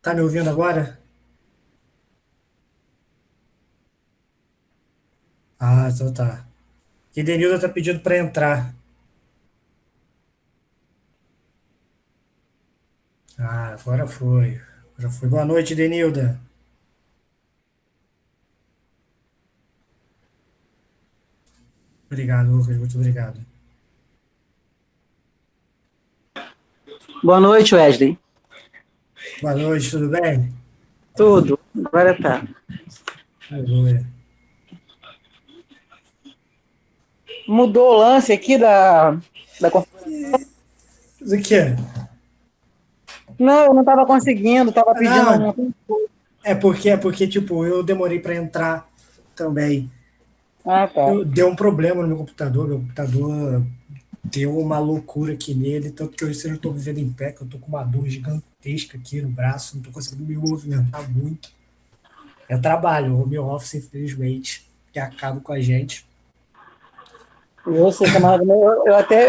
Tá me ouvindo agora? Ah, então tá. E Denilda tá pedindo para entrar. Ah, agora foi. Agora foi. Boa noite, Denilda. Obrigado, Lucas. Muito obrigado. Boa noite, Wesley. Boa noite, tudo bem? Tudo. Agora tá. Aleluia. Mudou o lance aqui da configuração. O que é? Não, eu não estava conseguindo, estava pedindo Não, um. é porque, tipo, eu demorei para entrar também. Ah, tá. Deu um problema no meu computador deu uma loucura aqui nele, tanto que hoje eu não estou vivendo em pé, que eu estou com uma dor gigantesca aqui no braço, não estou conseguindo me movimentar muito. É trabalho, o home office, infelizmente, que acaba com a gente. Eu sei, camarada.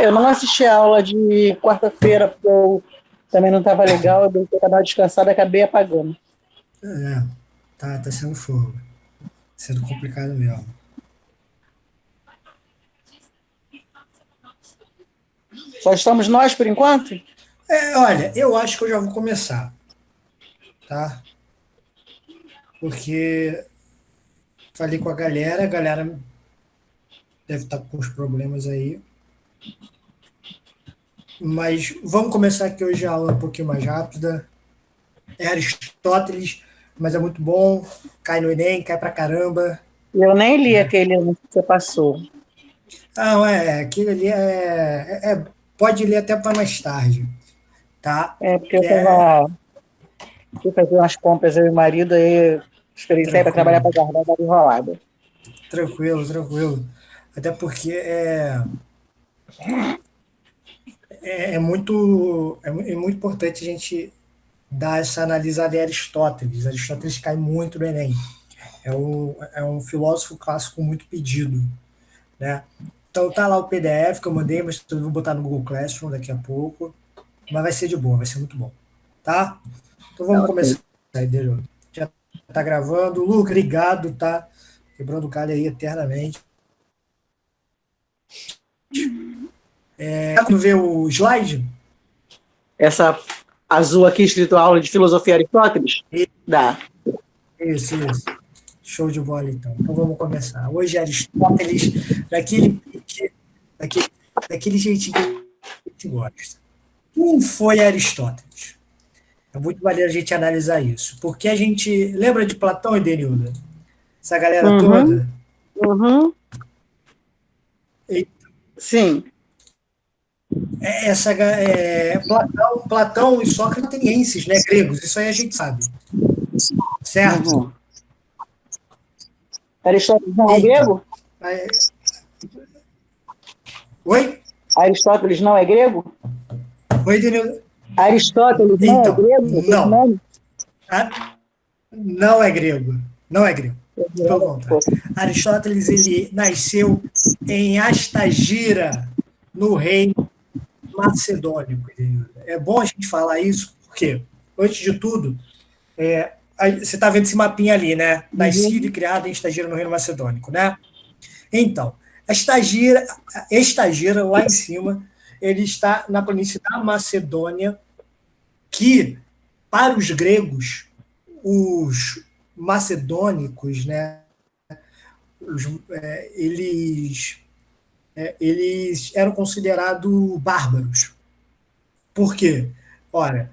Eu não assisti a aula de quarta-feira, porque eu também não estava legal, eu deixei dar uma descansada e acabei apagando. É, tá sendo fogo, sendo complicado mesmo. Só estamos nós por enquanto? Olha, eu acho que eu já vou começar, tá? Porque falei com a galera deve estar com os problemas aí. Mas vamos começar aqui hoje a aula um pouquinho mais rápida. É Aristóteles, mas é muito bom. Cai no Enem, cai pra caramba. Eu nem li aquele que você passou. Ah, aquilo ali pode ler até para mais tarde, tá? É, porque eu Que é estava. Fui fazer umas compras, eu e o marido, aí esperei sair para trabalhar tranquilo, para guardar da enrolada. tranquilo, tranquilo. Até porque é muito importante a gente dar essa analisada em Aristóteles. Aristóteles cai muito no Enem. É um filósofo clássico muito pedido, né? Então tá lá o PDF que eu mandei, mas eu vou botar no Google Classroom daqui a pouco. Mas vai ser de boa, vai ser muito bom, tá? Então vamos Ok. começar aí, Dejo. Já tá gravando. Lu, obrigado, tá? Quebrando o galho aí eternamente. Dá pra ver o slide? Essa azul aqui, escrito aula de filosofia Aristóteles? Dá. Isso, isso. Show de bola, então. Então vamos começar. Hoje Aristóteles, daquele, daquele jeitinho que a gente gosta. Quem foi Aristóteles? É muito maneiro a gente analisar isso. Porque a gente lembra de Platão e Denilda? Essa galera Uhum, toda? uhum. E Sim. Platão e Sócrates atenienses, né? Gregos. Isso aí a gente sabe. Certo? Uhum. Aristóteles não é Então. grego? é, Oi? Aristóteles não é grego? Oi, Denilda? Aristóteles não é Então, grego? Esse não. nome? Ah, não é grego. Não é grego. Pelo contrário. Aristóteles ele nasceu em Astagira, no reino macedônico. Denilda. É bom a gente falar isso, porque, antes de tudo, você está vendo esse mapinha ali, né? Nascido e Uhum. criado em Estagira, no reino macedônico, né? Então, Estagira, lá em cima, ele está na planície da Macedônia, que, para os gregos, os macedônicos, né, eles eram considerados bárbaros. Por quê? Ora,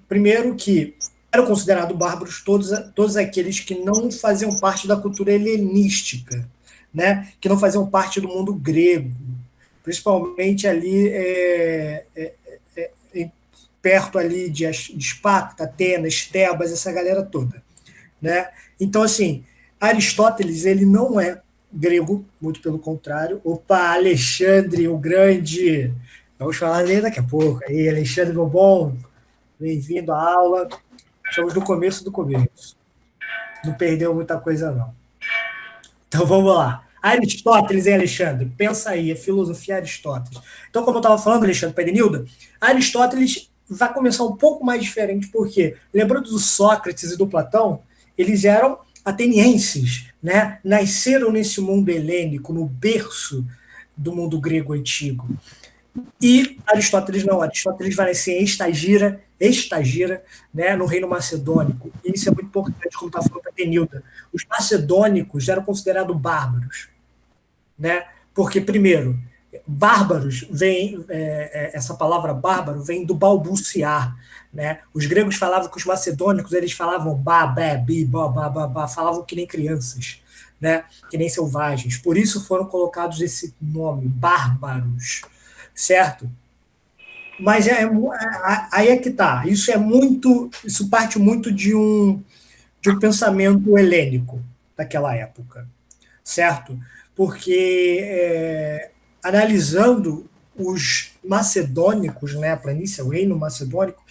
primeiro que eram considerados bárbaros todos aqueles que não faziam parte da cultura helenística, né? Que não faziam parte do mundo grego, principalmente ali perto ali de Esparta, Atenas, Tebas, essa galera toda, né? Então, assim, Aristóteles, ele não é grego, muito pelo contrário. Opa, Alexandre o Grande, vamos falar dele daqui a pouco. Aí, Alexandre, meu bom, bem-vindo à aula. Estamos no começo do começo. Não perdeu muita coisa, não. Então, vamos lá. Aristóteles, hein, Alexandre? Pensa aí, a filosofia Aristóteles. Então, como eu estava falando, Alexandre Padenilda, Aristóteles vai começar um pouco mais diferente, porque, lembrando do Sócrates e do Platão, eles eram atenienses, né? Nasceram nesse mundo helênico, no berço do mundo grego antigo. E Aristóteles não. Aristóteles vai nascer em Estagira, né, no reino macedônico. E isso é muito importante, como está falando para Denilda. Os macedônicos eram considerados bárbaros, né? Porque, primeiro, bárbaros vem, essa palavra bárbaro vem do balbuciar, né? Os gregos falavam que os macedônicos eles falavam ba, bé, bi, ba, ba, ba, ba, falavam que nem crianças, né? Que nem selvagens. Por isso foram colocados esse nome, bárbaros, certo? Mas aí é que tá. Isso parte muito de um pensamento helênico daquela época, certo? Porque analisando os macedônicos, né, a planície, o reino macedônico,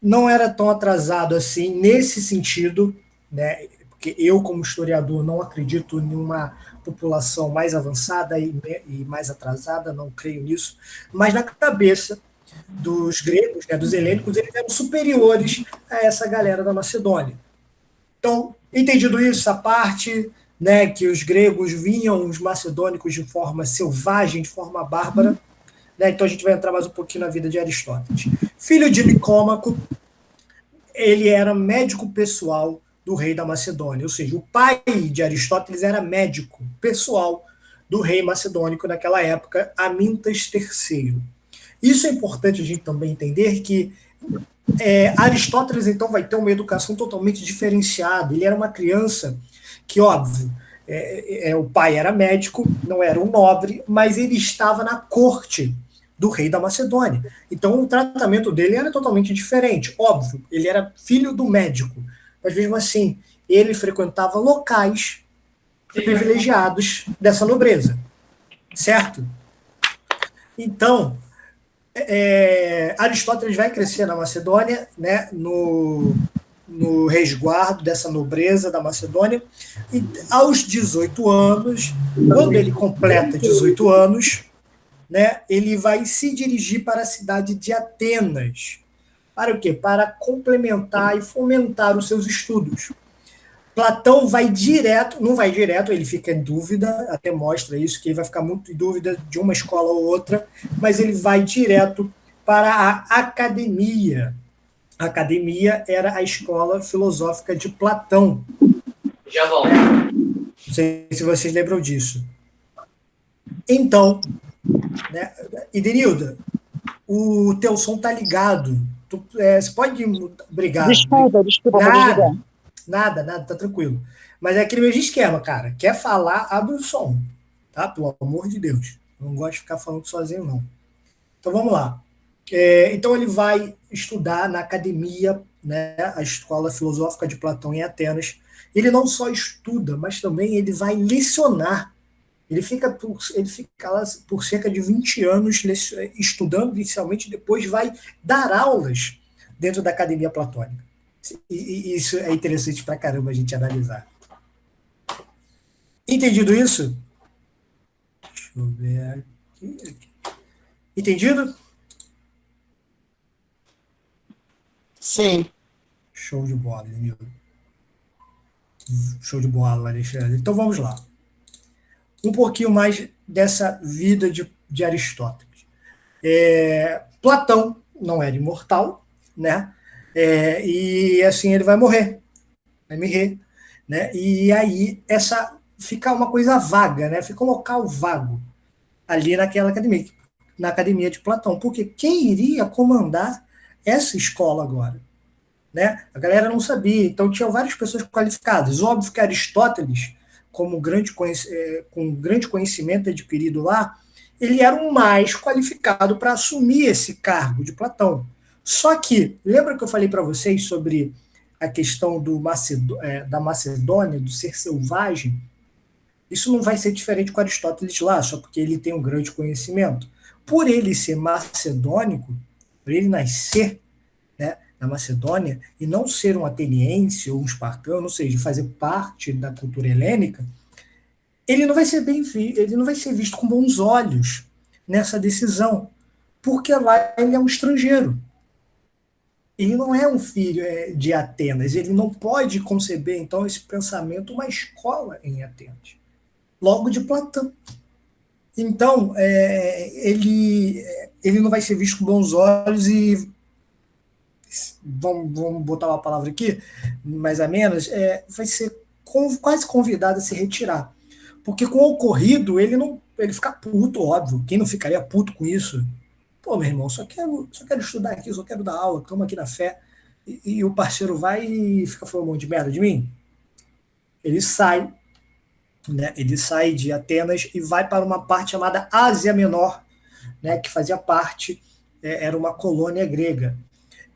não era tão atrasado assim nesse sentido, né? Porque eu, como historiador, não acredito em uma população mais avançada e mais atrasada, não creio nisso, mas na cabeça dos gregos, né, dos helênicos, eles eram superiores a essa galera da Macedônia. Então, entendido isso, essa parte, né, que os gregos vinham os macedônicos de forma selvagem, de forma bárbara, né, então a gente vai entrar mais um pouquinho na vida de Aristóteles. Filho de Nicômaco, ele era médico pessoal do rei da Macedônia, ou seja, o pai de Aristóteles era médico pessoal do rei macedônico naquela época, Amintas III. Isso é importante a gente também entender que Aristóteles, então, vai ter uma educação totalmente diferenciada. Ele era uma criança que, óbvio, o pai era médico, não era um nobre, mas ele estava na corte do rei da Macedônia. Então, o tratamento dele era totalmente diferente. Óbvio, ele era filho do médico, mas mesmo assim, ele frequentava locais privilegiados dessa nobreza, certo? Então, Aristóteles vai crescer na Macedônia, né, no resguardo dessa nobreza da Macedônia, e aos 18 anos, quando ele completa 18 anos, né, ele vai se dirigir para a cidade de Atenas. Para o quê? Para complementar e fomentar os seus estudos. Platão vai direto, não vai direto, ele fica em dúvida, até mostra isso, que ele vai ficar muito em dúvida de uma escola ou outra, mas ele vai direto para a academia. A academia era a escola filosófica de Platão. Já volto. Não sei se vocês lembram disso. Então, né, Idenilda, o teu som tá ligado. Você pode brigar. Desculpa, vou desligar. Nada, tá tranquilo. Mas é aquele mesmo esquema, cara. Quer falar, abre o som. Tá? Pelo amor de Deus. Eu não gosto de ficar falando sozinho, não. Então vamos lá. Então ele vai estudar na academia, né, a escola filosófica de Platão em Atenas. Ele não só estuda, mas também ele vai lecionar. Ele fica lá por cerca de 20 anos estudando inicialmente, depois vai dar aulas dentro da academia platônica. E isso é interessante pra caramba a gente analisar. Entendido isso? Deixa eu ver aqui. Entendido? Sim. Show de bola, Danilo. Show de bola, Alexandre. Então vamos lá. Um pouquinho mais dessa vida de Aristóteles. Platão não era imortal, né? E assim ele vai morrer. Vai morrer. Né? E aí fica uma coisa vaga, né? Fica um local vago ali na academia de Platão, porque quem iria comandar essa escola agora? Né? A galera não sabia, então tinham várias pessoas qualificadas. Óbvio que Aristóteles, com grande conhecimento adquirido lá, ele era o mais qualificado para assumir esse cargo de Platão. Só que, lembra que eu falei para vocês sobre a questão da Macedônia, do ser selvagem? Isso não vai ser diferente com Aristóteles lá, só porque ele tem um grande conhecimento. Por ele ser macedônico, por ele nascer, né, na Macedônia e não ser um ateniense ou um espartano, ou seja, fazer parte da cultura helênica, ele não vai ser visto com bons olhos nessa decisão, porque lá ele é um estrangeiro. ele não é um filho de Atenas, ele não pode conceber, então, esse pensamento uma escola em Atenas, logo de Platão. Então, ele não vai ser visto com bons olhos e, vamos botar uma palavra aqui, mais ou menos, vai ser quase convidado a se retirar. Porque com o ocorrido, ele fica puto, óbvio. Quem não ficaria puto com isso? Pô, meu irmão, só quero estudar aqui, só quero dar aula, estamos aqui na fé. E o parceiro vai e fica falando um monte de merda de mim. Ele sai, né? Ele sai de Atenas e vai para uma parte chamada Ásia Menor, né? Que fazia parte, era uma colônia grega.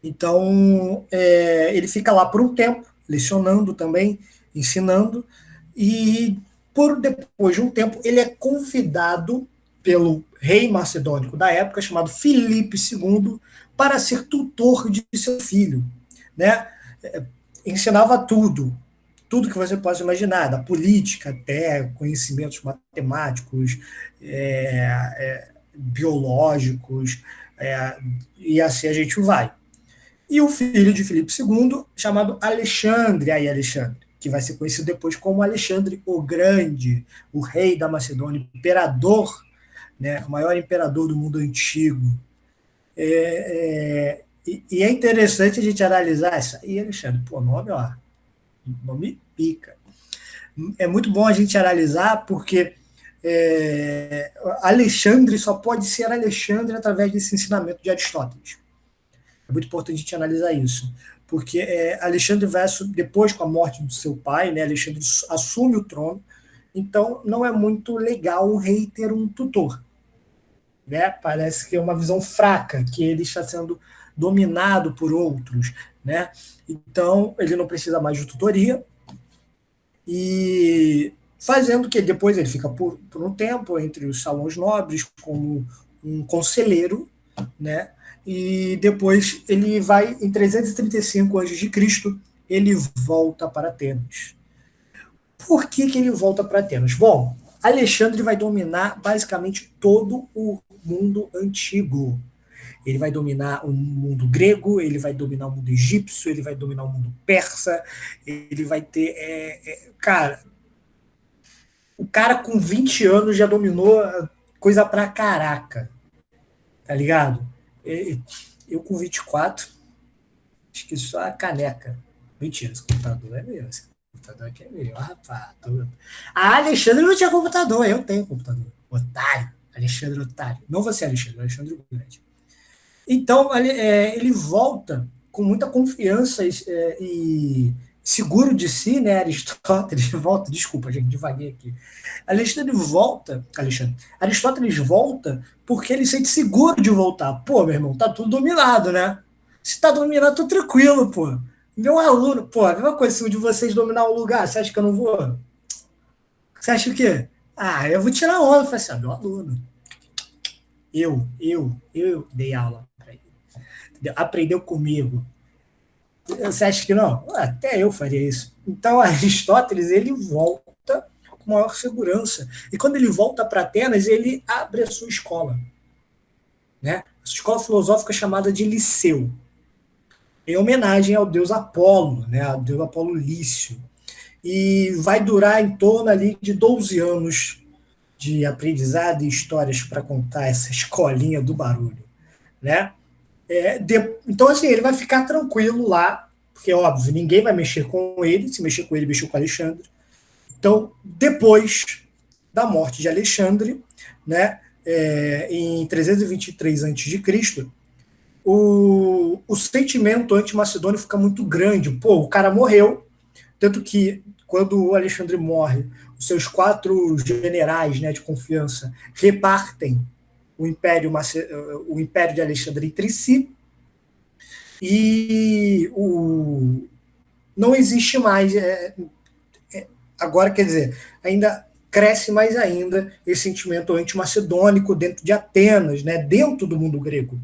Então, ele fica lá por um tempo, lecionando também, ensinando, e depois de um tempo, ele é convidado pelo rei macedônico da época, chamado Filipe II, para ser tutor de seu filho. Né? Ensinava tudo que você possa imaginar, da política até conhecimentos matemáticos, biológicos, e assim a gente vai. E o filho de Filipe II, chamado Alexandre, aí Alexandre, que vai ser conhecido depois como Alexandre o Grande, o rei da Macedônia, imperador, né, o maior imperador do mundo antigo. E é interessante a gente analisar isso aí, Alexandre. Pô, nome pica. É muito bom a gente analisar, porque Alexandre só pode ser Alexandre através desse ensinamento de Aristóteles. É muito importante a gente analisar isso, porque Alexandre vai depois, com a morte do seu pai, né, Alexandre assume o trono, então não é muito legal o rei ter um tutor. Né? Parece que é uma visão fraca, que ele está sendo dominado por outros. Né? Então ele não precisa mais de tutoria, e fazendo que depois ele fica por um tempo entre os salões nobres como um conselheiro, né? E depois ele vai, em 335 a.C., ele volta para Atenas. Por que ele volta para Atenas? Bom, Alexandre vai dominar basicamente todo o mundo antigo. Ele vai dominar o mundo grego, ele vai dominar o mundo egípcio, ele vai dominar o mundo persa, ele vai ter. Cara, o cara com 20 anos já dominou coisa pra caraca, tá ligado? Eu com 24 acho que só a caneca. Mentira, esse computador é meu. Esse computador aqui é meu. Rapaz, a Alexandre não tinha computador, eu tenho computador. Otário. Alexandre Otário. Não você, Alexandre, Alexandre Grande. Então, ele volta com muita confiança e seguro de si, né? Aristóteles volta, desculpa, gente, devaguei aqui. Aristóteles volta porque ele sente seguro de voltar. Pô, meu irmão, tá tudo dominado, né? Se tá dominado, tô tranquilo, pô. Meu aluno, pô, a mesma coisa, se um de vocês dominar um lugar, você acha que eu não vou? Você acha o quê? Ah, eu vou tirar onda. Eu falei assim, meu aluno. Eu dei aula para ele. Aprendeu comigo. Você acha que não? Até eu faria isso. Então, Aristóteles, ele volta com maior segurança. E quando ele volta para Atenas, ele abre a sua escola. Né? A sua escola filosófica chamada de Liceu, em homenagem ao deus Apolo, né? Ao deus Apolo Lício. E vai durar em torno ali de 12 anos de aprendizado e histórias para contar essa escolinha do barulho. Né? Então, assim, ele vai ficar tranquilo lá, porque, óbvio, ninguém vai mexer com ele. Se mexer com ele, mexeu com Alexandre. Então, depois da morte de Alexandre, né, em 323 a.C., o sentimento anti-macedônio fica muito grande. Pô, o cara morreu, tanto que quando o Alexandre morre, os seus 4 generais, né, de confiança repartem o império de Alexandre entre si, e não existe mais. Agora, quer dizer, ainda cresce mais ainda esse sentimento anti-macedônico dentro de Atenas, né, dentro do mundo grego.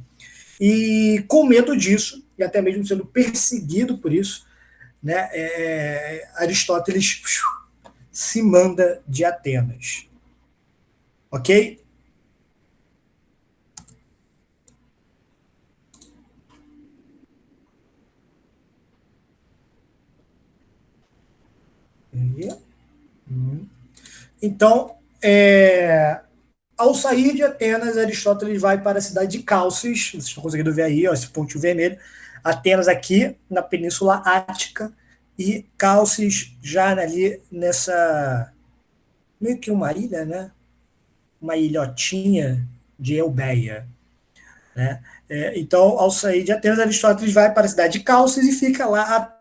E com medo disso, e até mesmo sendo perseguido por isso, né, Aristóteles se manda de Atenas. Ok? Então, ao sair de Atenas, Aristóteles vai para a cidade de Calcis, vocês estão conseguindo ver aí, ó, esse pontinho vermelho, Atenas aqui na Península Ática, e Calcis já ali nessa, meio que uma ilha, né? Uma ilhotinha de Eubeia, né? Então, ao sair de Atenas, Aristóteles vai para a cidade de Calcis e fica lá.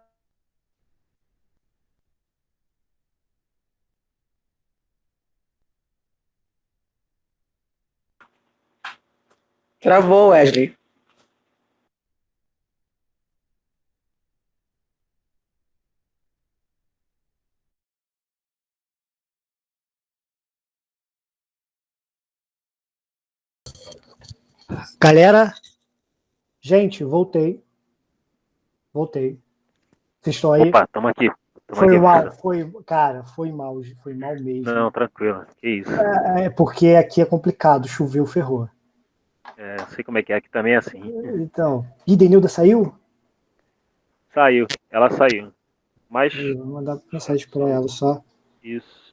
Travou, Wesley. Galera, gente, voltei. Voltei. Vocês estão aí? Opa, estamos aqui. Foi mal, cara, foi mal mesmo. Não, tranquilo. Que isso. Porque aqui é complicado, choveu, ferrou. Sei como é que é, aqui também é assim. Então, e Denilda saiu? Saiu, ela saiu. Mas. Vou mandar mensagem para ela só. Isso.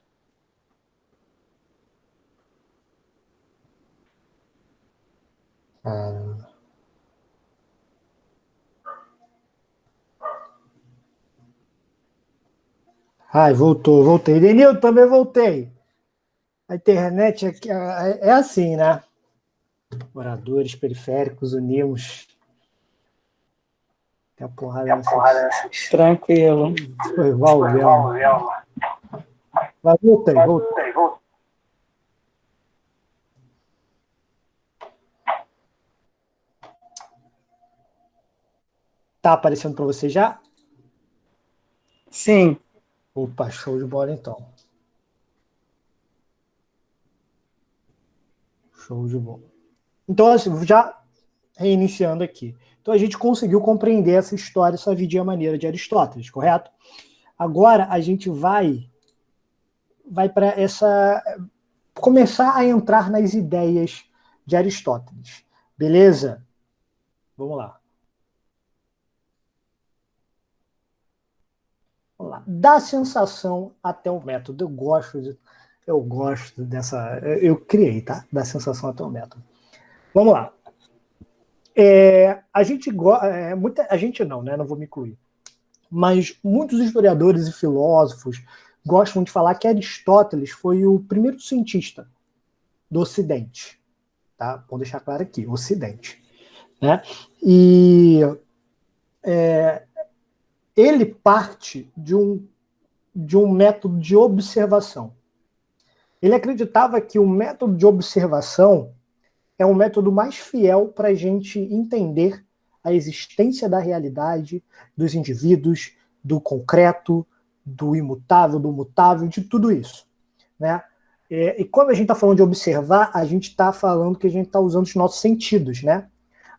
Ai, voltei. Denildo, também voltei. A internet aqui é assim, né? Moradores periféricos, unimos. Tem a porrada nessas. Tranquilo. Foi mal mesmo. Mas voltei. Tá aparecendo para você já? Sim. Opa, show de bola então. Show de bola. Então, assim, já reiniciando aqui. Então, a gente conseguiu compreender essa história, essa vidinha maneira de Aristóteles, correto? Agora, a gente vai para começar a entrar nas ideias de Aristóteles. Beleza? Vamos lá. Dá sensação até o método. Eu gosto dessa. Eu criei, tá? Dá sensação até o método. Vamos lá. A gente a gente não, né? Não vou me incluir. Mas muitos historiadores e filósofos gostam de falar que Aristóteles foi o primeiro cientista do Ocidente. Tá? Vamos deixar claro aqui, Ocidente. Né? E ele parte de um método de observação. Ele acreditava que o método de observação é o método mais fiel para a gente entender a existência da realidade, dos indivíduos, do concreto, do imutável, do mutável, de tudo isso. Né? E quando a gente está falando de observar, a gente está falando que a gente está usando os nossos sentidos, né?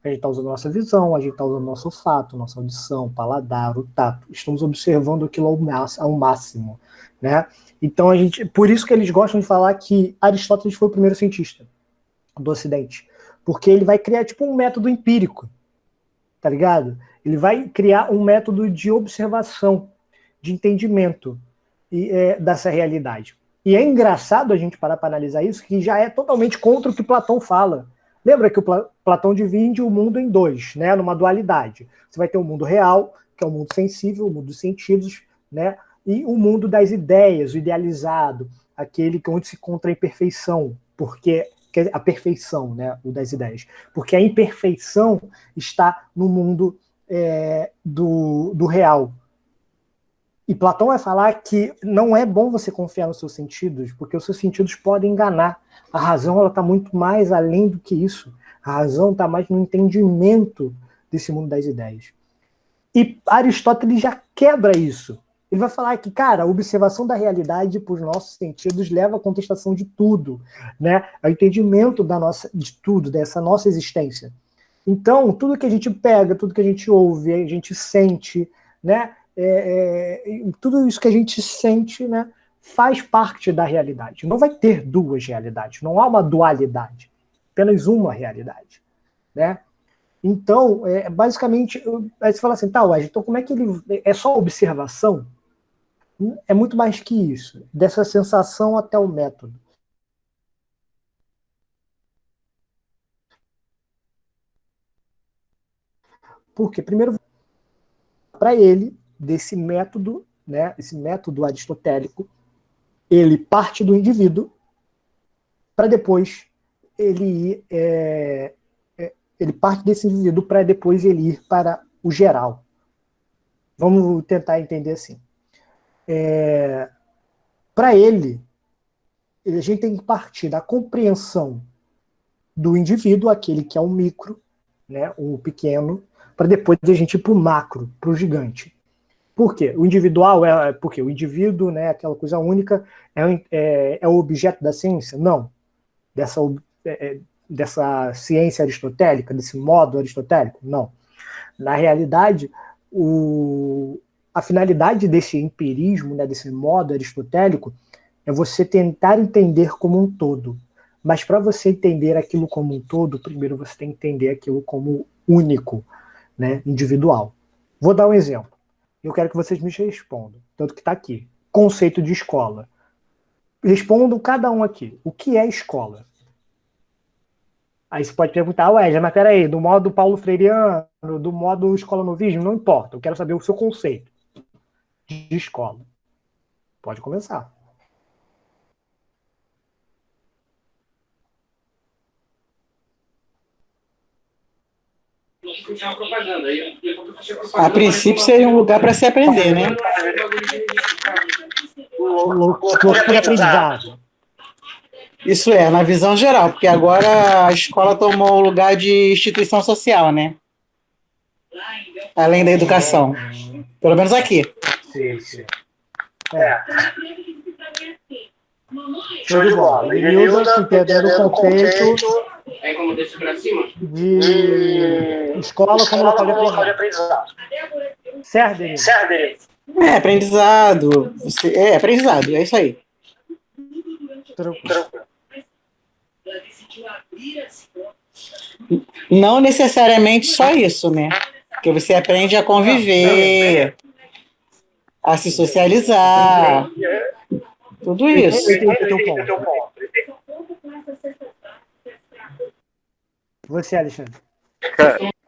A gente está usando a nossa visão, a gente está usando o nosso olfato, nossa audição, paladar, o tato. Estamos observando aquilo ao máximo, né? Então, por isso que eles gostam de falar que Aristóteles foi o primeiro cientista do Ocidente. Porque ele vai criar tipo um método empírico, tá ligado? Ele vai criar um método de observação, de entendimento dessa realidade. E é engraçado a gente parar para analisar isso, que já é totalmente contra o que Platão fala. Lembra que o Platão divide o mundo em dois, né, numa dualidade. Você vai ter o mundo real, que é o mundo sensível, o mundo dos sentidos, né, e o mundo das ideias, o idealizado, aquele onde se encontra a imperfeição, porque a perfeição, né, o das ideias. Porque a imperfeição está no mundo do real. E Platão vai falar que não é bom você confiar nos seus sentidos, porque os seus sentidos podem enganar. A razão está muito mais além do que isso. A razão está mais no entendimento desse mundo das ideias. E Aristóteles já quebra isso. Ele vai falar que, cara, a observação da realidade por nossos sentidos leva à contestação de tudo, né? Ao entendimento de tudo, dessa nossa existência. Então, tudo que a gente pega, tudo que a gente ouve, a gente sente, né? Tudo isso que a gente sente, né, faz parte da realidade. Não vai ter duas realidades, não há uma dualidade, apenas uma realidade, né? Então, basicamente, aí você fala assim, tá, Wesley, então como é que ele é só observação? É muito mais que isso, dessa sensação até o método. Porque, primeiro, para ele, desse método, né, esse método aristotélico, ele parte do indivíduo para depois ele ir, ele parte desse indivíduo para depois ele ir para o geral. Vamos tentar entender assim. Para ele, a gente tem que partir da compreensão do indivíduo, aquele que é o micro, né, o pequeno, para depois a gente ir para o macro, para o gigante. Por quê? O individual porque o indivíduo, né, aquela coisa única, é o objeto da ciência? Não. Dessa ciência aristotélica, desse modo aristotélico? Não. Na realidade, a finalidade desse empirismo, né, desse modo aristotélico, é você tentar entender como um todo. Mas para você entender aquilo como um todo, primeiro você tem que entender aquilo como único, né, individual. Vou dar um exemplo. Eu quero que vocês me respondam, tanto que está aqui. Conceito de escola. Respondam cada um aqui. O que é escola? Aí você pode perguntar, Wesley, mas peraí, do modo Paulo Freireano, do modo escola novismo, não importa. Eu quero saber o seu conceito de escola. Pode começar. A princípio seria um lugar para se aprender, né? Loucura de aprendizado. Isso é, na visão geral, porque agora a escola tomou o lugar de instituição social, né? Além da educação. Pelo menos aqui. Sim. Show de bola. Nilda, entendendo o conceito de escola como local de aprendizado. Certo, Denise? Aprendizado. Aprendizado, é isso aí. Tranquilo. Não necessariamente só isso, né? Porque você aprende a conviver, a se socializar, tudo isso. Você, Alexandre?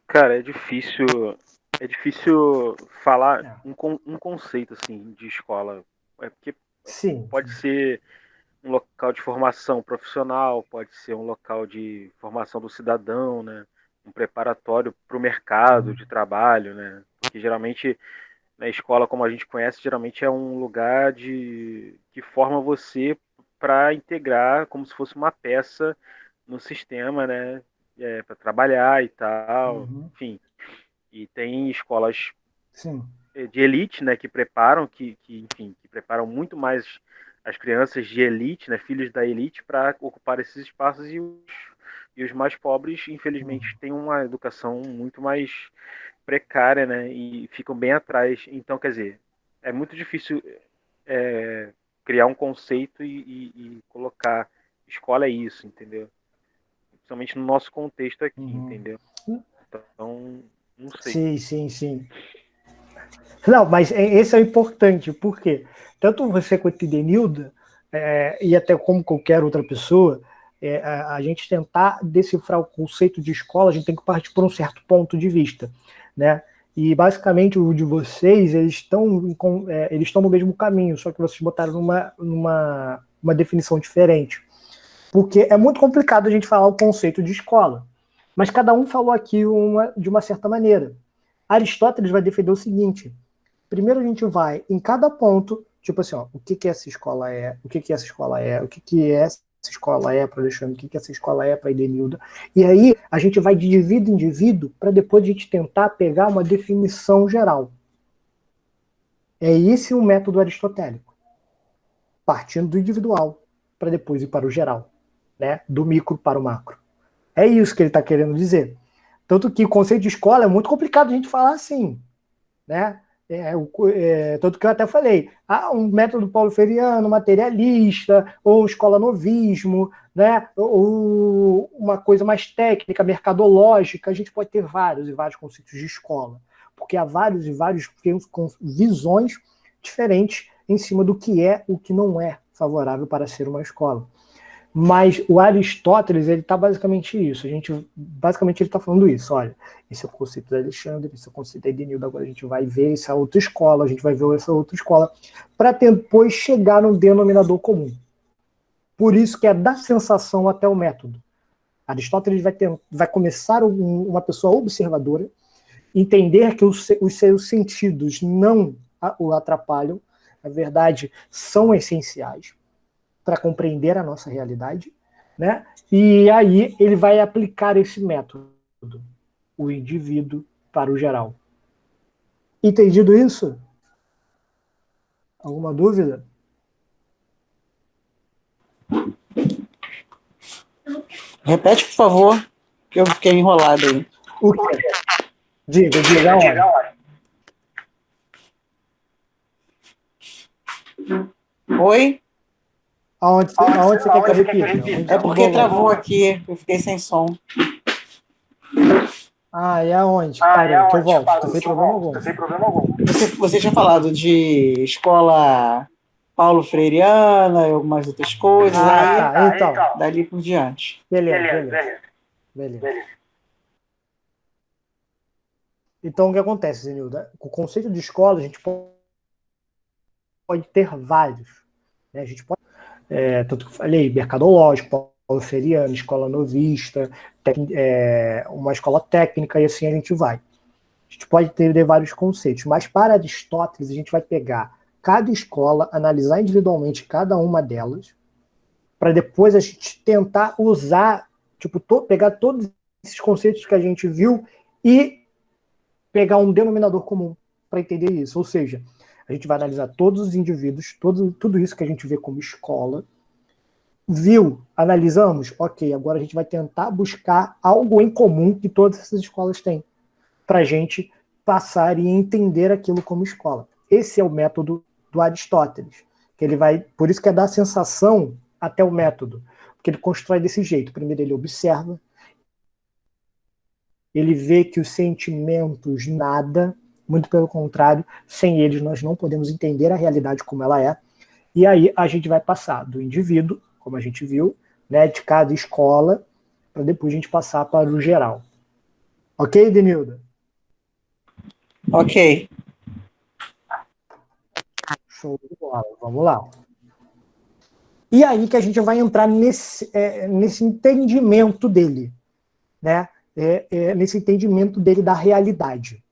Cara, é difícil falar um conceito assim de escola. É porque pode ser um local de formação profissional, pode ser um local de formação do cidadão, né? Um preparatório para o mercado de trabalho, né? Porque geralmente na escola, como a gente conhece, geralmente é um lugar que forma você para integrar como se fosse uma peça no sistema, né? Para trabalhar e tal, enfim. E tem escolas de elite, né? Que preparam, enfim, que preparam muito mais as crianças de elite, né? Filhos da elite, para ocupar esses espaços e os mais pobres, infelizmente, têm uma educação muito mais precária, né? E ficam bem atrás. Então, quer dizer, é muito difícil criar um conceito e colocar escola é isso, entendeu? Principalmente no nosso contexto aqui, entendeu? Então, não sei. Sim. Não, mas esse é o importante, porque tanto você quanto o Denilda, e até como qualquer outra pessoa, a gente tentar decifrar o conceito de escola, a gente tem que partir por um certo ponto de vista, né? E basicamente o de vocês, eles estão no mesmo caminho, só que vocês botaram numa definição diferente. Porque é muito complicado a gente falar o conceito de escola, mas cada um falou aqui de uma certa maneira. Aristóteles vai defender o seguinte: primeiro a gente vai em cada ponto, tipo assim, o que essa escola é, o que essa escola é, o que essa escola é para Alexandre, o que essa escola é para Edenilda. E aí a gente vai de indivíduo em indivíduo para depois a gente tentar pegar uma definição geral. É esse o método aristotélico. Partindo do individual para depois ir para o geral, né? Do micro para o macro. É isso que ele está querendo dizer. Tanto que o conceito de escola é muito complicado a gente falar assim, né? Tanto que eu até falei, um método paulo freireano, materialista, ou escola novismo, né? Ou uma coisa mais técnica, mercadológica, a gente pode ter vários e vários conceitos de escola, porque há vários e vários com visões diferentes em cima do que é o que não é favorável para ser uma escola. Mas o Aristóteles, ele está basicamente isso. Basicamente, ele está falando isso. Olha, esse é o conceito da Alexandre, esse é o conceito da Edenildo, agora a gente vai ver essa outra escola, a gente vai ver essa outra escola, para depois chegar num denominador comum. Por isso que é da sensação até o método. Aristóteles vai começar uma pessoa observadora, entender que os seus sentidos não o atrapalham, na verdade, são essenciais para compreender a nossa realidade, né? E aí ele vai aplicar esse método, o indivíduo para o geral. Entendido isso? Alguma dúvida? Repete, por favor, que eu fiquei enrolado aí. O quê? Diga onde? Oi? Aonde você quer que eu repita? É porque travou aqui, eu fiquei sem som. E aonde? Parou, que eu volto. Não tem problema algum. Você tinha falado de escola Paulo Freireana e algumas outras coisas. Então. Dali por diante. Beleza. Então, o que acontece, Zenilda? O conceito de escola, a gente pode ter vários. Né? A gente pode, tanto que eu falei, mercadológico, Paulo Freireano, escola novista, uma escola técnica, e assim a gente vai. A gente pode ter vários conceitos, mas para Aristóteles, a gente vai pegar cada escola, analisar individualmente cada uma delas, para depois a gente tentar usar, pegar todos esses conceitos que a gente viu e pegar um denominador comum para entender isso. Ou seja, a gente vai analisar todos os indivíduos, tudo isso que a gente vê como escola, analisamos, ok, agora a gente vai tentar buscar algo em comum que todas essas escolas têm, para a gente passar e entender aquilo como escola. Esse é o método do Aristóteles, que ele vai, por isso que é da sensação até o método, porque ele constrói desse jeito. Primeiro ele observa, ele vê que os sentimentos nada, muito pelo contrário, sem eles nós não podemos entender a realidade como ela é, e aí a gente vai passar do indivíduo, como a gente viu, né, de cada escola, para depois a gente passar para o geral. Ok, Denilda? Ok. Show de bola, vamos lá. E aí que a gente vai entrar nesse entendimento dele, né? Nesse entendimento dele da realidade.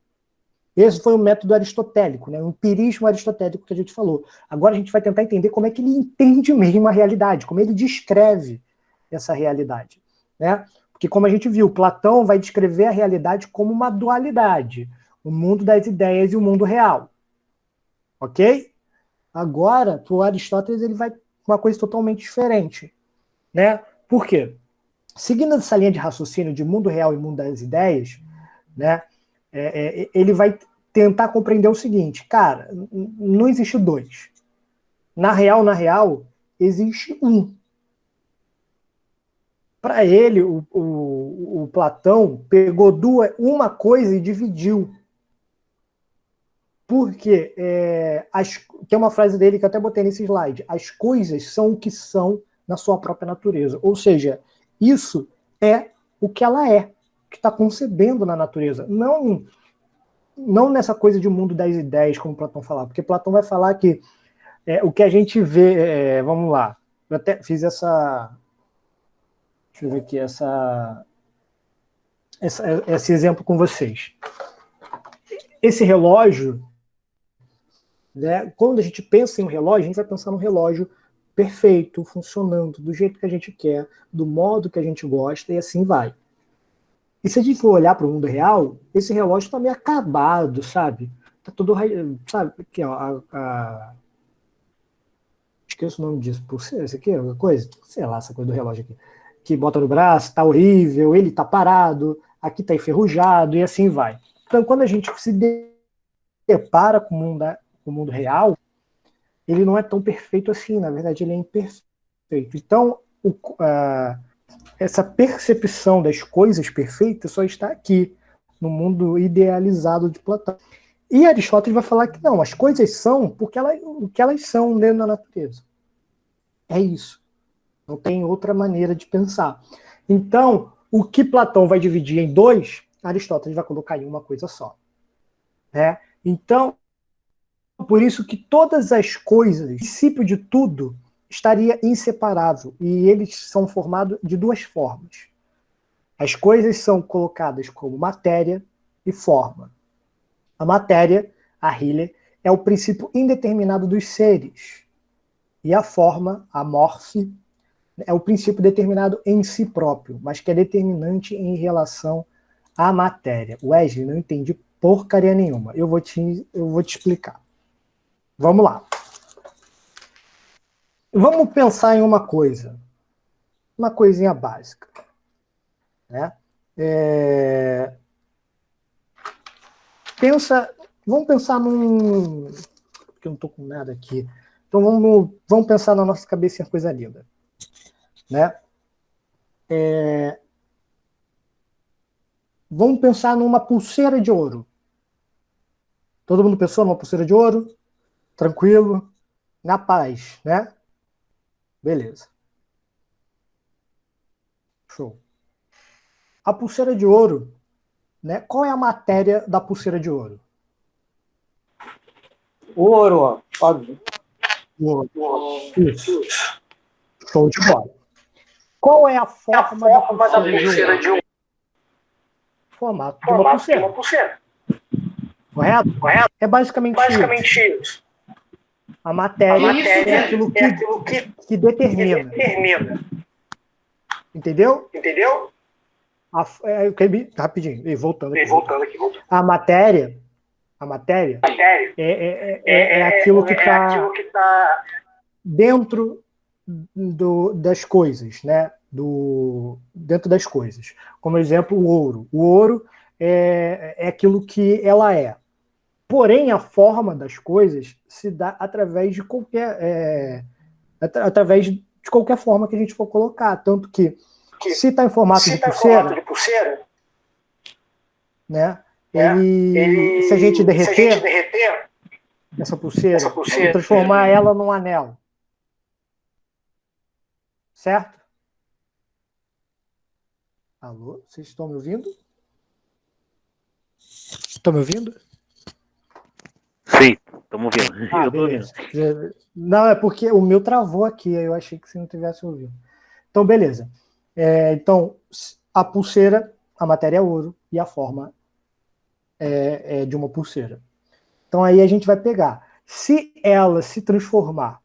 Esse foi o método aristotélico, né? O empirismo aristotélico que a gente falou. Agora a gente vai tentar entender como é que ele entende mesmo a realidade, como ele descreve essa realidade, né? Porque como a gente viu, Platão vai descrever a realidade como uma dualidade, o mundo das ideias e o mundo real. Ok? Agora, para o Aristóteles, ele vai uma coisa totalmente diferente, né? Por quê? Seguindo essa linha de raciocínio de mundo real e mundo das ideias, né? Ele vai tentar compreender o seguinte, cara, não existe dois. Na real, existe um. Para ele, o Platão pegou uma coisa e dividiu. Porque tem uma frase dele que eu até botei nesse slide. As coisas são o que são na sua própria natureza. Ou seja, isso é o que ela é, que está concebendo na natureza. Não nessa coisa de mundo das ideias, como Platão falava. Porque Platão vai falar que o que a gente vê... vamos lá. Eu até fiz essa... Deixa eu ver aqui. Esse exemplo com vocês. Esse relógio... Né? Quando a gente pensa em um relógio, a gente vai pensar num relógio perfeito, funcionando do jeito que a gente quer, do modo que a gente gosta, e assim vai. E se a gente for olhar para o mundo real, esse relógio está meio acabado, sabe? Tá todo, sabe? Aqui, ó, esqueço o nome disso. Esse aqui é uma coisa? Sei lá, essa coisa do relógio aqui. Que bota no braço, tá horrível, ele tá parado, aqui tá enferrujado, e assim vai. Então, quando a gente se depara com o mundo real, ele não é tão perfeito assim, na verdade ele é imperfeito. Então, essa percepção das coisas perfeitas só está aqui, no mundo idealizado de Platão. E Aristóteles vai falar que não, as coisas são porque o que elas são dentro da natureza. É isso. Não tem outra maneira de pensar. Então, o que Platão vai dividir em dois, Aristóteles vai colocar em uma coisa só. Né? Então, por isso que todas as coisas, o princípio de tudo, estaria inseparável. E eles são formados de duas formas. As coisas são colocadas como matéria e forma. A matéria, a Hiller, é o princípio indeterminado dos seres. E a forma, a morfe, é o princípio determinado em si próprio, mas que é determinante em relação à matéria. Wesley, não entendi porcaria nenhuma. Eu vou te explicar. Vamos lá. Vamos pensar em uma coisa. Uma coisinha básica. Né? Vamos pensar num... Porque eu não estou com nada aqui. Então vamos pensar na nossa cabeça em coisa linda. Né? Vamos pensar numa pulseira de ouro. Todo mundo pensou numa pulseira de ouro? Tranquilo? Na paz, né? Beleza. Show. A pulseira de ouro, né? Qual é a matéria da pulseira de ouro? Ouro, ó. Óbvio. Ouro. Isso. Show de bola. Qual é a forma da pulseira de ouro? Formato de uma pulseira. Correto? É basicamente isso. A matéria é aquilo que determina. Entendeu? Rapidinho, voltando aqui. A matéria é aquilo que está dentro das coisas, né? Dentro das coisas. Como exemplo, o ouro. O ouro é aquilo que ela é. Porém, a forma das coisas se dá através de qualquer forma que a gente for colocar. Tanto que se está em formato de pulseira, né? Se a gente derreter essa pulseira e transformar ela num anel, certo? Alô? Vocês estão me ouvindo? Estão me ouvindo? Sim, estamos ouvindo. Eu tô ouvindo. Não, é porque o meu travou aqui, aí eu achei que você não tivesse ouvido. Então, beleza. Então, a pulseira, a matéria é ouro e a forma é de uma pulseira. Então, aí a gente vai pegar. Se ela se transformar,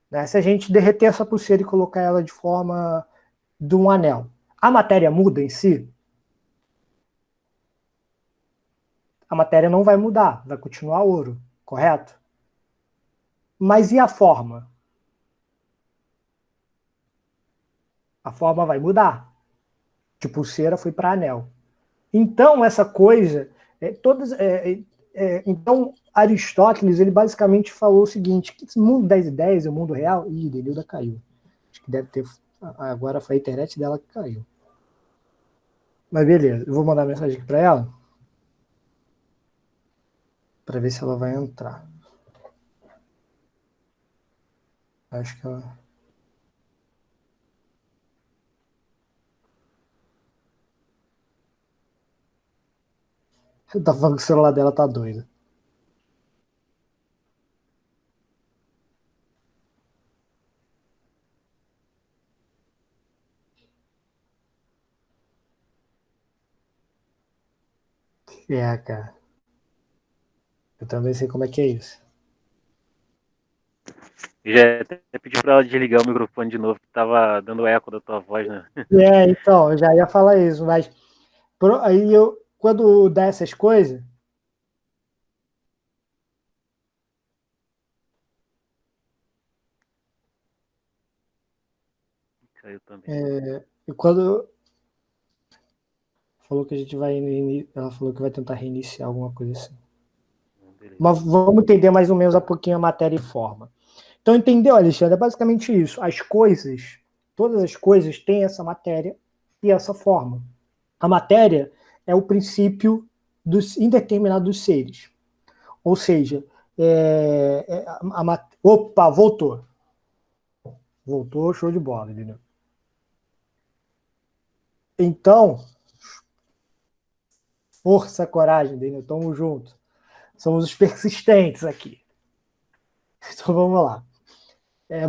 né, se a gente derreter essa pulseira e colocar ela de forma de um anel, a matéria muda em si? A matéria não vai mudar, vai continuar ouro, correto? Mas e a forma? A forma vai mudar. De pulseira foi para anel. Então, essa coisa, então, Aristóteles, ele basicamente falou o seguinte, que esse mundo das ideias, o mundo real, Denilda caiu. Acho que deve ter, agora foi a internet dela que caiu. Mas beleza, eu vou mandar mensagem aqui para ela, para ver se ela vai entrar. Acho que ela... Tá falando que o celular dela tá doido. Cara. Eu também sei como é que é isso. Já até pedi pra ela desligar o microfone de novo, que tava dando eco da tua voz, né? Então, eu já ia falar isso, mas aí quando dá essas coisas... Caiu também. E quando... Falou que a gente vai... Ela falou que vai tentar reiniciar alguma coisa assim. Beleza. Mas vamos entender mais ou menos a pouquinho a matéria e forma. Então, entendeu, Alexandre? É basicamente isso. As coisas, todas as coisas têm essa matéria e essa forma. A matéria é o princípio indeterminado dos seres. Ou seja, opa, voltou. Voltou, show de bola, entendeu? Então, força, coragem, entendeu? Tamo junto. Somos os persistentes aqui. Então vamos lá.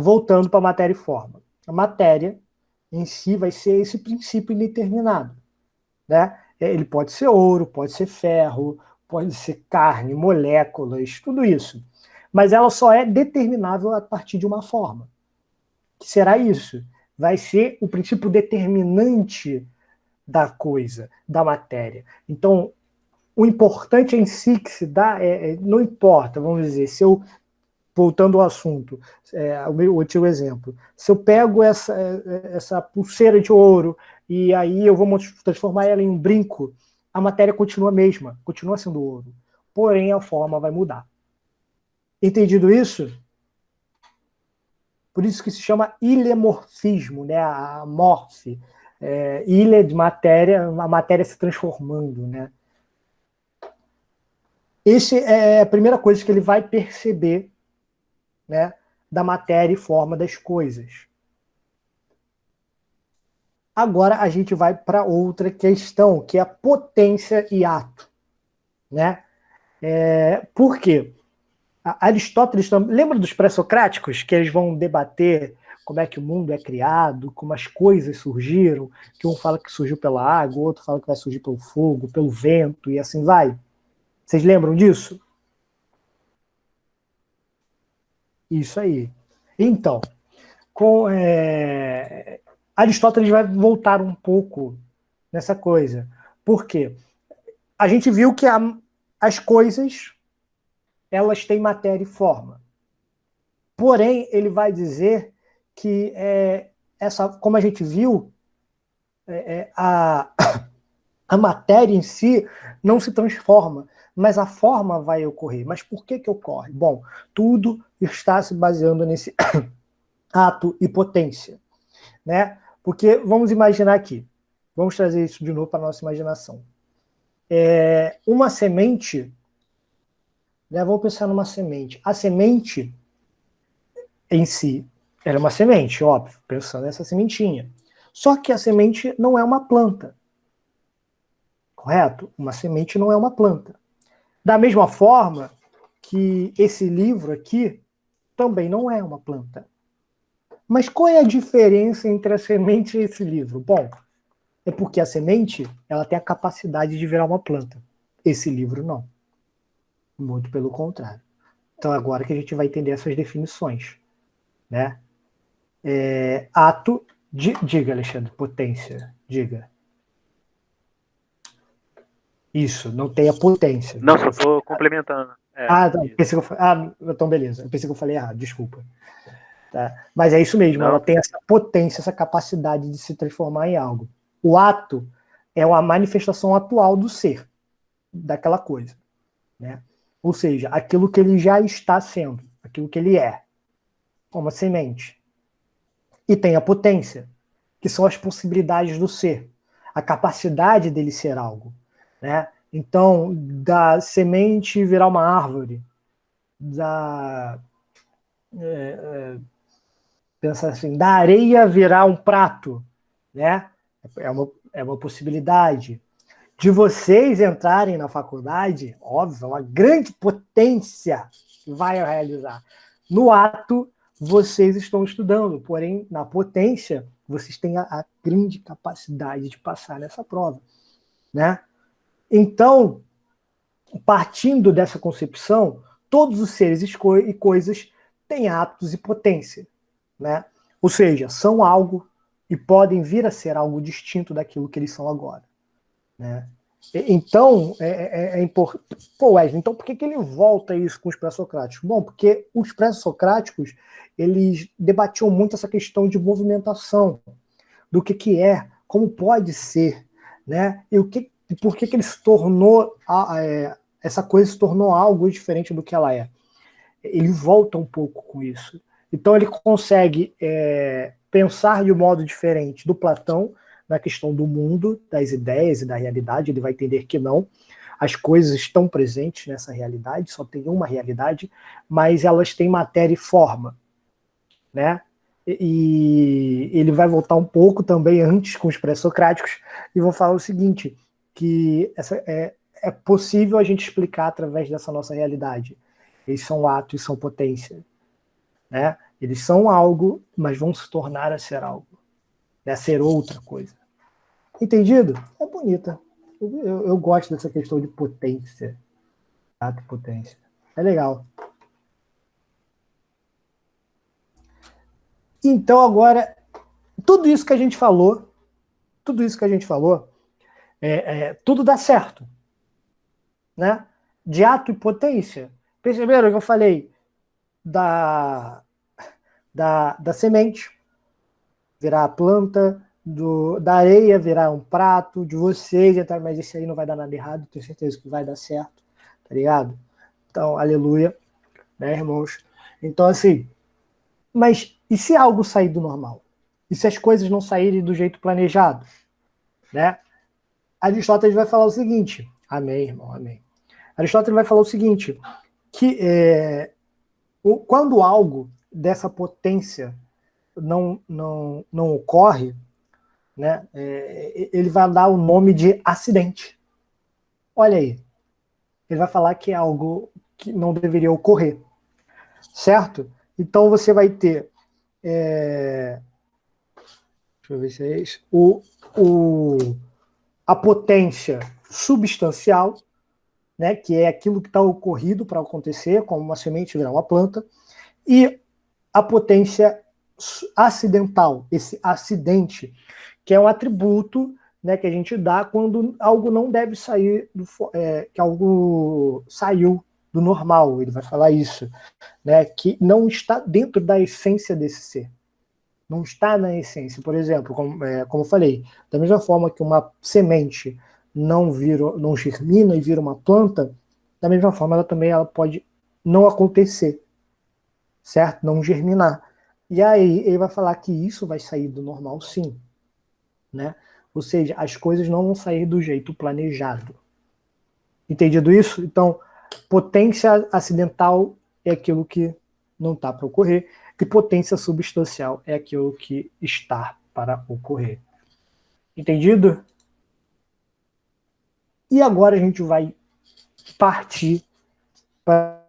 Voltando para matéria e forma. A matéria em si vai ser esse princípio indeterminado, né? Ele pode ser ouro, pode ser ferro, pode ser carne, moléculas, tudo isso. Mas ela só é determinável a partir de uma forma. Que será isso? Vai ser o princípio determinante da coisa, da matéria. Então, o importante em si que se dá, não importa, vamos dizer, se eu, voltando ao assunto, o meu antigo exemplo, se eu pego essa pulseira de ouro e aí eu vou transformar ela em um brinco, a matéria continua a mesma, continua sendo ouro, porém a forma vai mudar. Entendido isso? Por isso que se chama ilemorfismo, né? A morfe, ilha de matéria, a matéria se transformando, né? Essa é a primeira coisa que ele vai perceber, né, da matéria e forma das coisas. Agora a gente vai para outra questão, que é a potência e ato, né? Por quê? Aristóteles, lembra dos pré-socráticos, que eles vão debater como é que o mundo é criado, como as coisas surgiram, que um fala que surgiu pela água, o outro fala que vai surgir pelo fogo, pelo vento, e assim vai. Vocês lembram disso? Isso aí. Então, Aristóteles vai voltar um pouco nessa coisa. Por quê? A gente viu que as coisas, elas têm matéria e forma. Porém, ele vai dizer que, como a gente viu, a matéria em si não se transforma, mas a forma vai ocorrer. Mas por que ocorre? Bom, tudo está se baseando nesse ato e potência, né? Porque vamos imaginar aqui, vamos trazer isso de novo para a nossa imaginação. Uma semente, né? Vamos pensar numa semente. A semente em si, ela é uma semente, óbvio, pensando nessa sementinha. Só que a semente não é uma planta. Correto? Uma semente não é uma planta. Da mesma forma que esse livro aqui também não é uma planta. Mas qual é a diferença entre a semente e esse livro? Bom, é porque a semente ela tem a capacidade de virar uma planta. Esse livro não. Muito pelo contrário. Então agora que a gente vai entender essas definições, né? Ato de... Diga, Alexandre, potência. Diga. Isso, não tem a potência. Não, só estou complementando. Então beleza. Eu pensei que eu falei errado, desculpa. Tá? Mas é isso mesmo, ela tem essa potência, essa capacidade de se transformar em algo. O ato é uma manifestação atual do ser, daquela coisa, né? Ou seja, aquilo que ele já está sendo, aquilo que ele é, como a semente. E tem a potência, que são as possibilidades do ser, a capacidade dele ser algo, né? Então, da semente virar uma árvore, pensar assim, da areia virar um prato, né? É uma possibilidade. De vocês entrarem na faculdade, óbvio, é uma grande potência que vai realizar. No ato, vocês estão estudando, porém, na potência, vocês têm a grande capacidade de passar nessa prova, né? Então, partindo dessa concepção, todos os seres e coisas têm atos e potência, né? Ou seja, são algo e podem vir a ser algo distinto daquilo que eles são agora, né? Então, é importante. Pô, Wesley, então por que ele volta isso com os pré-socráticos? Bom, porque os pré-socráticos, eles debatiam muito essa questão de movimentação, do que é, como pode ser, né? E por que ele se tornou, essa coisa se tornou algo diferente do que ela é. Ele volta um pouco com isso. Então ele consegue pensar de um modo diferente do Platão, na questão do mundo, das ideias e da realidade, ele vai entender que não, as coisas estão presentes nessa realidade, só tem uma realidade, mas elas têm matéria e forma, né? E ele vai voltar um pouco também antes com os pré-socráticos e vou falar o seguinte, que é possível a gente explicar através dessa nossa realidade. Eles são ato e são potência, né? Eles são algo, mas vão se tornar a ser algo, né? A ser outra coisa. Entendido? É bonita. Eu gosto dessa questão de potência. Ato e potência. É legal. Então, agora, tudo isso que a gente falou, tudo dá certo, né? De ato e potência. Perceberam que eu falei da semente virar a planta, da areia virar um prato, de vocês, mas esse aí não vai dar nada errado, tenho certeza que vai dar certo, tá ligado? Então, aleluia, né, irmãos? Então, assim, mas e se algo sair do normal? E se as coisas não saírem do jeito planejado? Né? Aristóteles vai falar o seguinte, amém, irmão, amém. Aristóteles vai falar o seguinte, que quando algo dessa potência não ocorre, né, ele vai dar o nome de acidente. Olha aí, ele vai falar que é algo que não deveria ocorrer, certo? Então você vai ter, deixa eu ver se é isso, a potência substancial, né, que é aquilo que está ocorrido para acontecer, como uma semente virar uma planta, e a potência acidental, esse acidente, que é um atributo, né, que a gente dá quando algo não deve sair, que algo saiu do normal, ele vai falar isso, né, que não está dentro da essência desse ser. Não está na essência. Por exemplo, como eu falei, da mesma forma que uma semente não germina e vira uma planta, da mesma forma ela pode não acontecer, certo? Não germinar. E aí ele vai falar que isso vai sair do normal, sim, né? Ou seja, as coisas não vão sair do jeito planejado. Entendido isso? Então, potência acidental é aquilo que não está para ocorrer, e potência substancial é aquilo que está para ocorrer. Entendido? E agora a gente vai partir para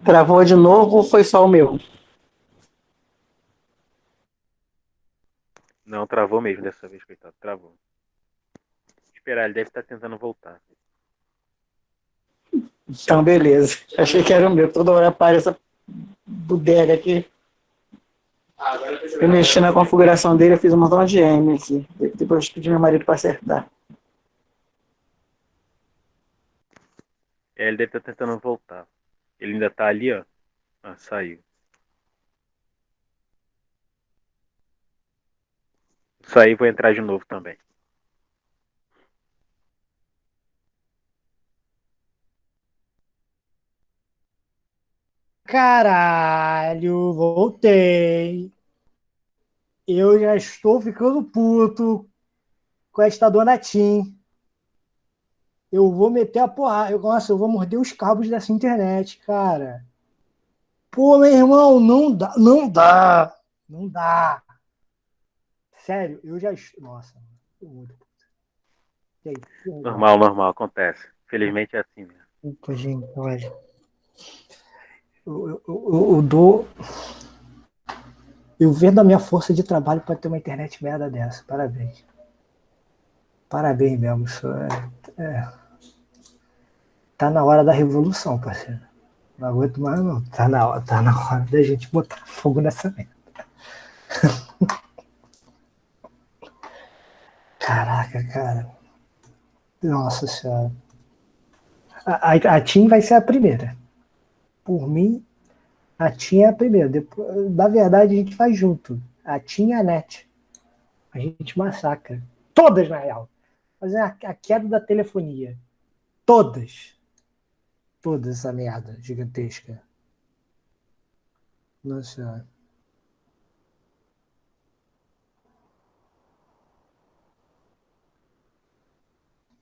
Travou de novo ou foi só o meu? Não, travou mesmo dessa vez, coitado. Travou. Esperar, ele deve estar tentando voltar. Então, beleza. Achei que era o meu. Toda hora aparece essa bodega aqui. Eu mexi na configuração dele, eu fiz um montão de M aqui. Depois pedi meu marido para acertar. Ele deve estar tentando voltar. Ele ainda tá ali, ó. Ah, saiu. Saí, vou entrar de novo também. caralho, voltei. Eu já estou ficando puto com esta dona Tim. Eu vou meter a porrada. Nossa, eu vou morder os cabos dessa internet, cara. Pô, meu irmão, não dá, não dá. Não dá. Sério, eu já estou. Nossa, tô muito puto. E aí, Normal, normal, acontece. Felizmente é assim mesmo. Opa, gente, olha. Eu dou. Eu vendo a minha força de trabalho para ter uma internet merda dessa. Parabéns. Parabéns mesmo. Isso tá na hora da revolução, parceiro. Não aguento mais, não. Tá na hora da gente botar fogo nessa merda. Caraca, cara. Nossa senhora. A TIM vai ser a primeira. Por mim, a TIM é a primeira. Depois, na verdade, a gente faz junto. A TIM e a NET. A gente massacra. Todas, na real. Fazer a queda da telefonia. Todas. toda essa merda gigantesca. Nossa Senhora.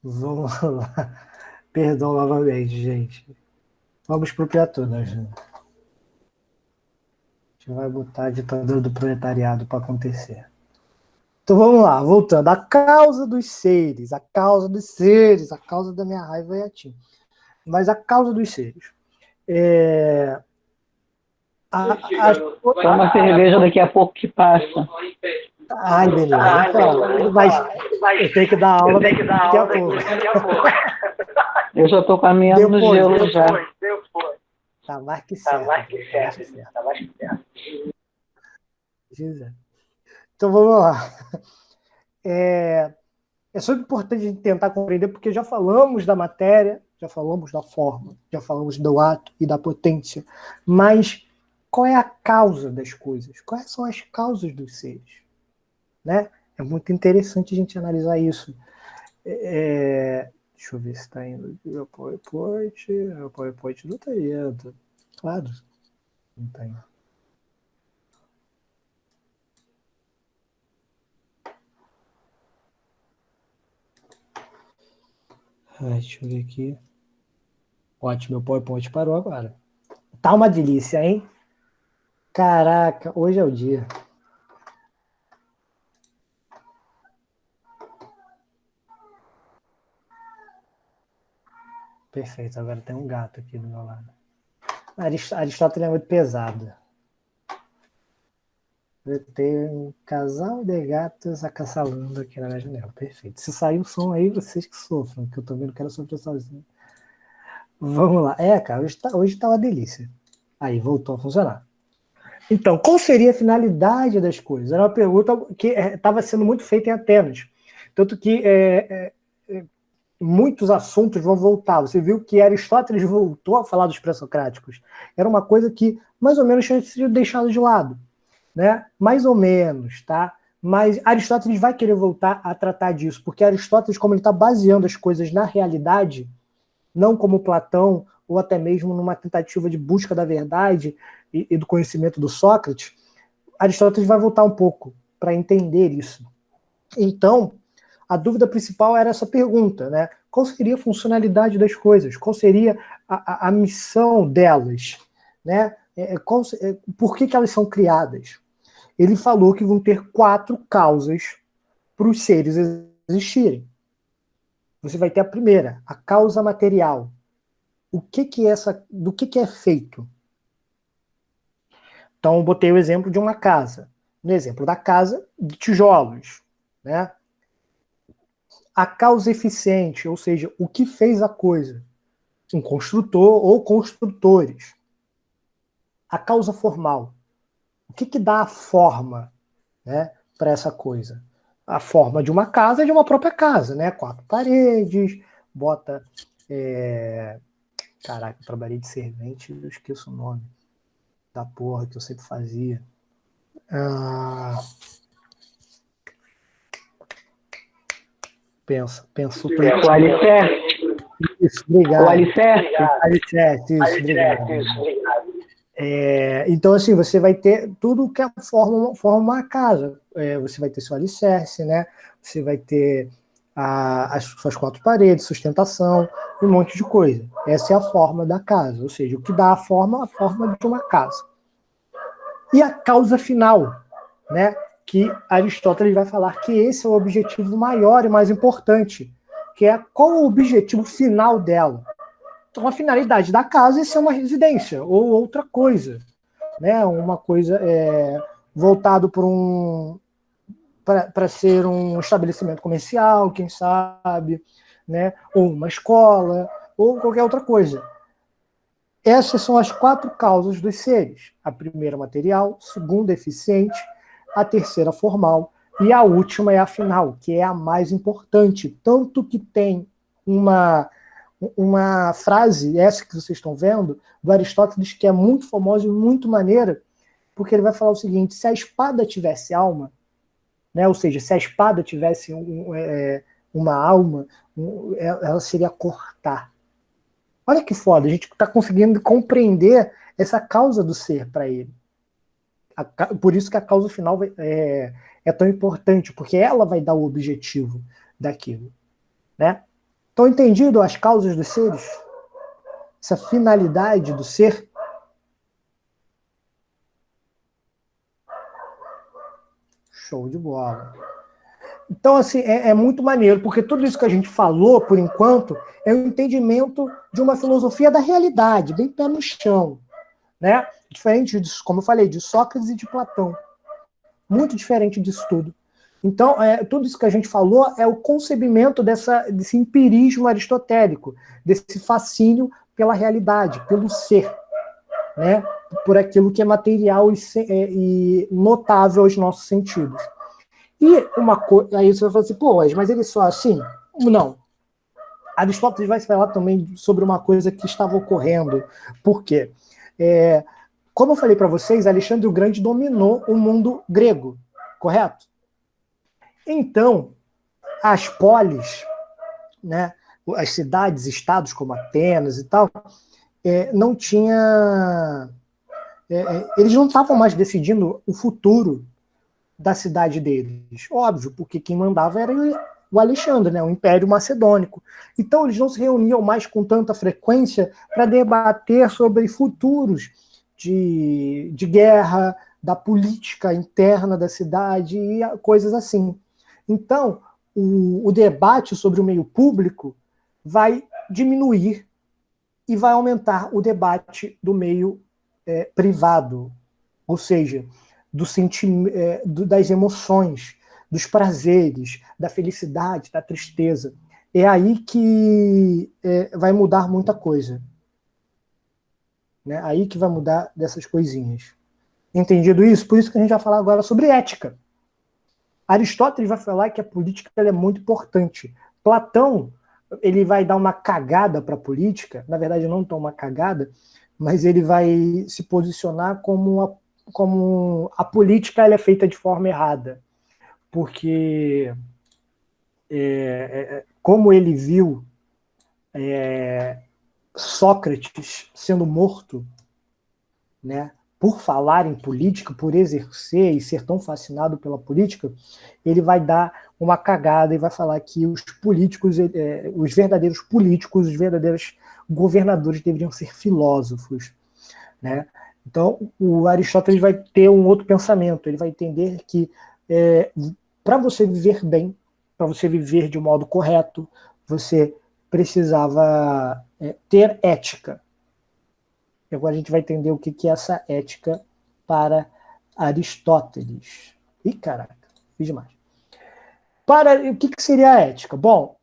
Vamos lá. Perdão novamente, gente. Vamos pro Piatonas. Né? A gente vai botar a ditadura do proletariado para acontecer. Então vamos lá, voltando. A causa dos seres, a causa da minha raiva é a ti. Mas a causa dos seres. Toma uma cerveja daqui a pouco que passa. Ai, beleza. Então, mas eu tenho que dar aula daqui a pouco. Eu já tô caminhando no gelo já. Tá mais que certo. Então vamos lá. É super importante a gente tentar compreender, porque já falamos da matéria, já falamos da forma, já falamos do ato e da potência, mas qual é a causa das coisas? Quais são as causas dos seres? Né? É muito interessante a gente analisar isso. Deixa eu ver se está indo o PowerPoint. O PowerPoint não está indo. Claro, não está indo. Deixa eu ver aqui. Ótimo, meu PowerPoint parou agora. Tá uma delícia, hein? Caraca, hoje é o dia. Perfeito, agora tem um gato aqui do meu lado. Aristóteles é muito pesado. Eu tenho um casal de gatos acassalando aqui na minha janela. Perfeito. Se sair o som aí, vocês que sofram, que eu também não quero sofrer sozinho. Vamos lá. Cara, hoje tá uma delícia. Aí, voltou a funcionar. Então, qual seria a finalidade das coisas? Era uma pergunta que estava sendo muito feita em Atenas. Tanto que muitos assuntos vão voltar. Você viu que Aristóteles voltou a falar dos pré-socráticos. Era uma coisa que, mais ou menos, tinha sido deixada de lado. Né? Mais ou menos, tá? Mas Aristóteles vai querer voltar a tratar disso, porque Aristóteles, como ele está baseando as coisas na realidade, não como Platão, ou até mesmo numa tentativa de busca da verdade e do conhecimento do Sócrates, Aristóteles vai voltar um pouco para entender isso. Então, a dúvida principal era essa pergunta, né? Qual seria a funcionalidade das coisas? Qual seria a missão delas? Né? Por que elas são criadas? Ele falou que vão ter 4 causas para os seres existirem. Você vai ter a primeira, a causa material. Do que é feito? Então, eu botei o exemplo de uma casa. No exemplo da casa, de tijolos. Né? A causa eficiente, ou seja, o que fez a coisa? Um construtor ou construtores. A causa formal. O que dá a forma, né, para essa coisa? A forma de uma casa é de uma própria casa, né? 4 paredes, bota... Caraca, eu trabalhei de servente, eu esqueço o nome da porra que eu sempre fazia. Pensa. O alicerce. Isso, obrigado. O alicerce. Alicerce, isso, obrigado. Então, assim, você vai ter tudo que forma uma casa. Você vai ter seu alicerce, né? Você vai ter as suas 4 paredes, sustentação, um monte de coisa. Essa é a forma da casa, ou seja, o que dá a forma de uma casa. E a causa final, né? Que Aristóteles vai falar que esse é o objetivo maior e mais importante, que é qual o objetivo final dela. Então, a finalidade da casa é ser uma residência ou outra coisa, né? Uma coisa voltado para ser um estabelecimento comercial, quem sabe, né? Ou uma escola, ou qualquer outra coisa. Essas são as 4 causas dos seres. A primeira, material, a segunda, eficiente, a terceira, formal, e a última é a final, que é a mais importante. Tanto que tem uma frase, essa que vocês estão vendo, do Aristóteles, que é muito famosa e muito maneira, porque ele vai falar o seguinte: se a espada tivesse alma, né, ou seja, se a espada tivesse uma alma, ela seria cortar. Olha que foda, a gente está conseguindo compreender essa causa do ser para ele. Por isso que a causa final é tão importante, porque ela vai dar o objetivo daquilo. Né? Estão entendido as causas dos seres? Essa finalidade do ser? Show de bola. Então, assim, é muito maneiro, porque tudo isso que a gente falou, por enquanto, é um entendimento de uma filosofia da realidade, bem pé no chão. Né? Diferente, como eu falei, de Sócrates e de Platão. Muito diferente disso tudo. Então, tudo isso que a gente falou é o concebimento desse empirismo aristotélico, desse fascínio pela realidade, pelo ser, né? Por aquilo que é material e notável aos nossos sentidos. E uma coisa, aí você vai falar assim, pô, mas ele só assim? Não. Aristóteles vai falar também sobre uma coisa que estava ocorrendo. Por quê? Como eu falei para vocês, Alexandre o Grande dominou o mundo grego, correto? Então, as polis, né, as cidades, estados como Atenas e tal, não tinha... eles não estavam mais decidindo o futuro da cidade deles. Óbvio, porque quem mandava era o Alexandre, né, o Império Macedônico. Então, eles não se reuniam mais com tanta frequência para debater sobre futuros de guerra, da política interna da cidade e coisas assim. Então, o debate sobre o meio público vai diminuir e vai aumentar o debate do meio privado, ou seja, das emoções, dos prazeres, da felicidade, da tristeza. É aí que vai mudar muita coisa. Né? Aí que vai mudar dessas coisinhas. Entendido isso? Por isso que a gente vai falar agora sobre ética. Aristóteles vai falar que a política é muito importante. Platão, ele vai dar uma cagada para a política, na verdade não tão uma cagada, mas ele vai se posicionar como a política ela é feita de forma errada. Porque como ele viu Sócrates sendo morto, né, por falar em política, por exercer e ser tão fascinado pela política, ele vai dar uma cagada e vai falar que os políticos, os verdadeiros políticos, os verdadeiros governadores deveriam ser filósofos. Né? Então, o Aristóteles vai ter um outro pensamento, ele vai entender que para você viver bem, para você viver de um modo correto, você precisava ter ética. E agora a gente vai entender o que é essa ética para Aristóteles. Ih, caraca, fiz demais. O que seria a ética? Bom,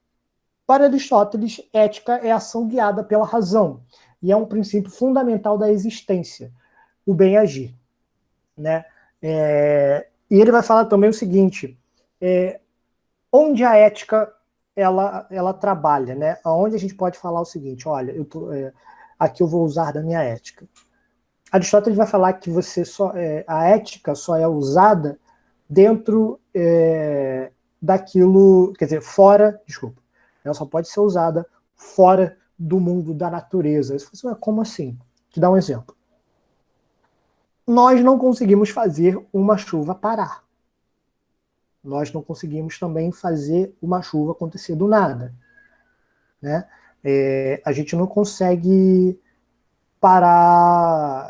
para Aristóteles, ética é ação guiada pela razão e é um princípio fundamental da existência, o bem agir. Né? E ele vai falar também o seguinte, onde a ética ela trabalha, né? Onde a gente pode falar o seguinte, olha, aqui eu vou usar da minha ética. Aristóteles vai falar que a ética só é usada dentro daquilo, quer dizer, ela só pode ser usada fora do mundo da natureza. Você fala, como assim? Te dar um exemplo. Nós não conseguimos fazer uma chuva parar. Nós não conseguimos também fazer uma chuva acontecer do nada. Né? A gente não consegue parar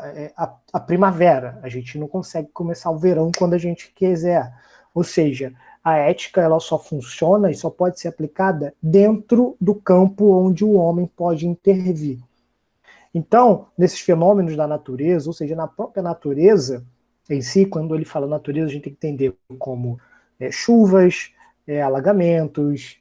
a primavera, a gente não consegue começar o verão quando a gente quiser. Ou seja, a ética ela só funciona e só pode ser aplicada dentro do campo onde o homem pode intervir. Então, nesses fenômenos da natureza, ou seja, na própria natureza em si, quando ele fala natureza, a gente tem que entender como chuvas, alagamentos,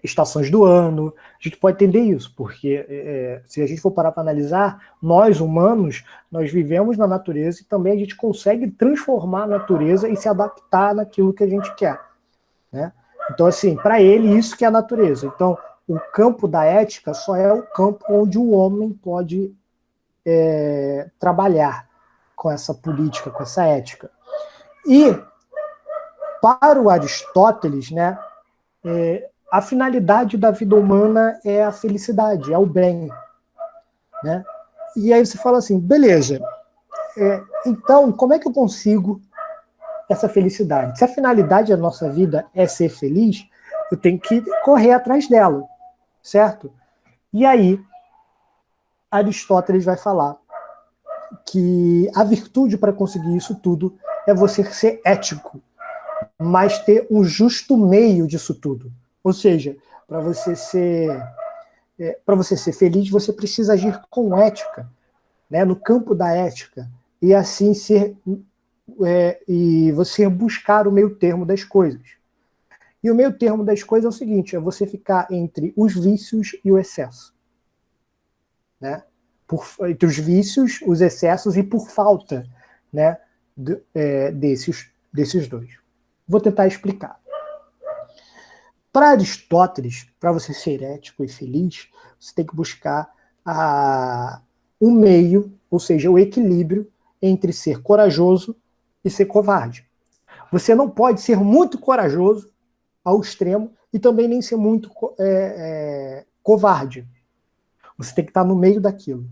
estações do ano. A gente pode entender isso, porque se a gente for parar para analisar, nós humanos, nós vivemos na natureza e também a gente consegue transformar a natureza e se adaptar naquilo que a gente quer. Né? Então, assim, para ele, isso que é a natureza. Então, o campo da ética só é o campo onde o homem pode trabalhar com essa política, com essa ética. E, para o Aristóteles, né, a finalidade da vida humana é a felicidade, é o bem, né? E aí você fala assim, beleza, então como é que eu consigo essa felicidade? Se a finalidade da nossa vida é ser feliz, eu tenho que correr atrás dela, certo? E aí, Aristóteles vai falar que a virtude para conseguir isso tudo é você ser ético, mas ter um justo meio disso tudo. Ou seja, para você ser feliz, você precisa agir com ética, né, no campo da ética, e assim e você buscar o meio termo das coisas. E o meio termo das coisas é o seguinte, é você ficar entre os vícios e o excesso. Né? Entre os vícios, os excessos e por falta, né, desses dois. Vou tentar explicar. Para Aristóteles, para você ser ético e feliz, você tem que buscar um meio, ou seja, o equilíbrio entre ser corajoso e ser covarde. Você não pode ser muito corajoso ao extremo e também nem ser muito covarde. Você tem que estar no meio daquilo.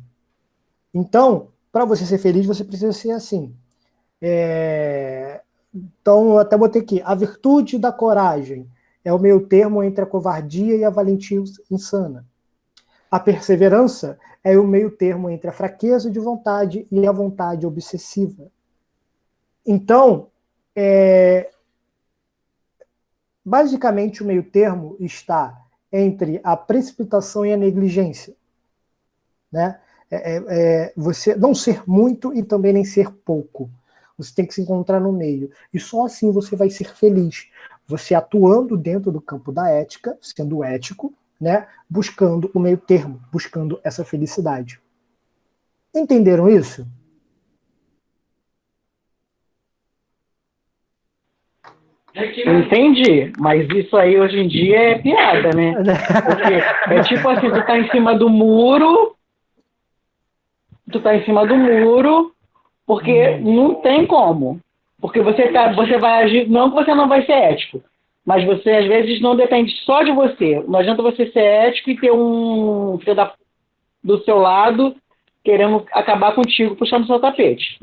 Então, para você ser feliz, você precisa ser assim. Então, eu até botei aqui. A virtude da coragem é o meio termo entre a covardia e a valentia insana. A perseverança é o meio termo entre a fraqueza de vontade e a vontade obsessiva. Então, basicamente, o meio termo está entre a precipitação e a negligência. Né? Você não ser muito e também nem ser pouco. Você tem que se encontrar no meio. E só assim você vai ser feliz. Você atuando dentro do campo da ética, sendo ético, né? Buscando o meio termo, buscando essa felicidade. Entenderam isso? Entendi, mas isso aí hoje em dia é piada, né? Porque é tipo assim, tu tá em cima do muro, porque não tem como. Porque você vai agir, não que você não vai ser ético, mas você às vezes não depende só de você. Não adianta você ser ético e ter um filho do seu lado querendo acabar contigo, puxando seu tapete.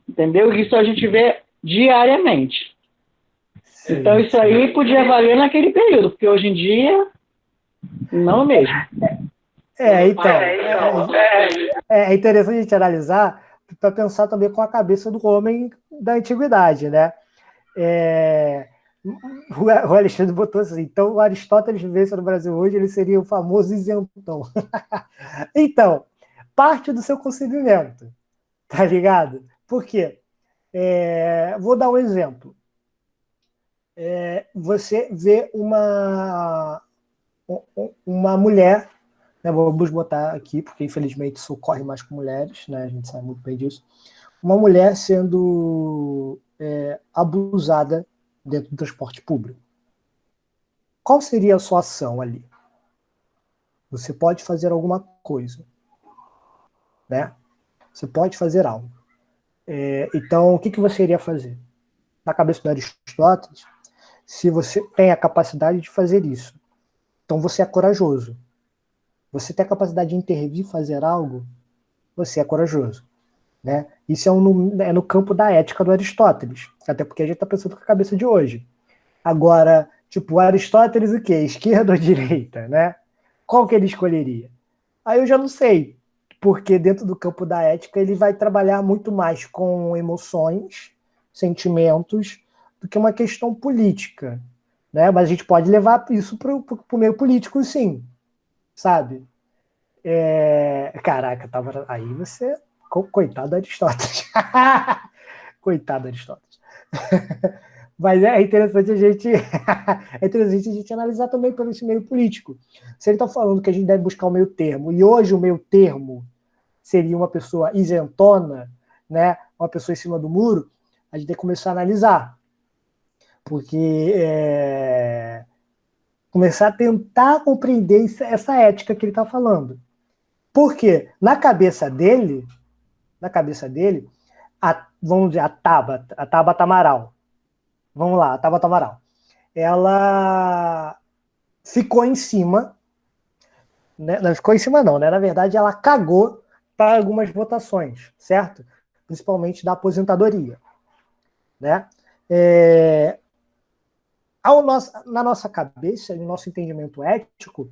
Entendeu? Isso a gente vê diariamente. Sim, então isso aí podia valer naquele período, porque hoje em dia, não mesmo. É interessante a gente analisar para pensar também com a cabeça do homem da antiguidade, né? O Alexandre botou assim, então o Aristóteles vivesse no Brasil hoje, ele seria o famoso isentão. Então, parte do seu concebimento, tá ligado? Por quê? Vou dar um exemplo. Você vê uma mulher, né, vamos botar aqui, porque infelizmente isso ocorre mais com mulheres, né, a gente sabe muito bem disso, uma mulher sendo abusada dentro do transporte público. Qual seria a sua ação ali? Você pode fazer alguma coisa, né? Você pode fazer algo. Então, o que você iria fazer? Na cabeça do Aristóteles, se você tem a capacidade de fazer isso, então você é corajoso. Você tem a capacidade de intervir, fazer algo, você é corajoso. Né? Isso é no campo da ética do Aristóteles, até porque a gente está pensando com a cabeça de hoje. Agora, tipo, Aristóteles o quê? Esquerda ou direita, né? Qual que ele escolheria? Aí eu já não sei, porque dentro do campo da ética ele vai trabalhar muito mais com emoções, sentimentos, do que uma questão política, né? Mas a gente pode levar isso para o meio político, sim, sabe? Caraca, aí você... Coitado da Aristóteles. Coitado da Aristóteles. Mas é interessante a gente analisar também pelo esse meio político. Se ele está falando que a gente deve buscar o meio termo, e hoje o meio termo seria uma pessoa isentona, né, uma pessoa em cima do muro, a gente tem que começar a analisar. Porque começar a tentar compreender essa ética que ele está falando. Porque na cabeça dele, vamos dizer, a Tabata Amaral. Vamos lá, a Tabata Amaral. Ela ficou em cima, né? Não ficou em cima não, né? Na verdade, ela cagou para algumas votações, certo? Principalmente da aposentadoria, né? Na nossa cabeça, no nosso entendimento ético,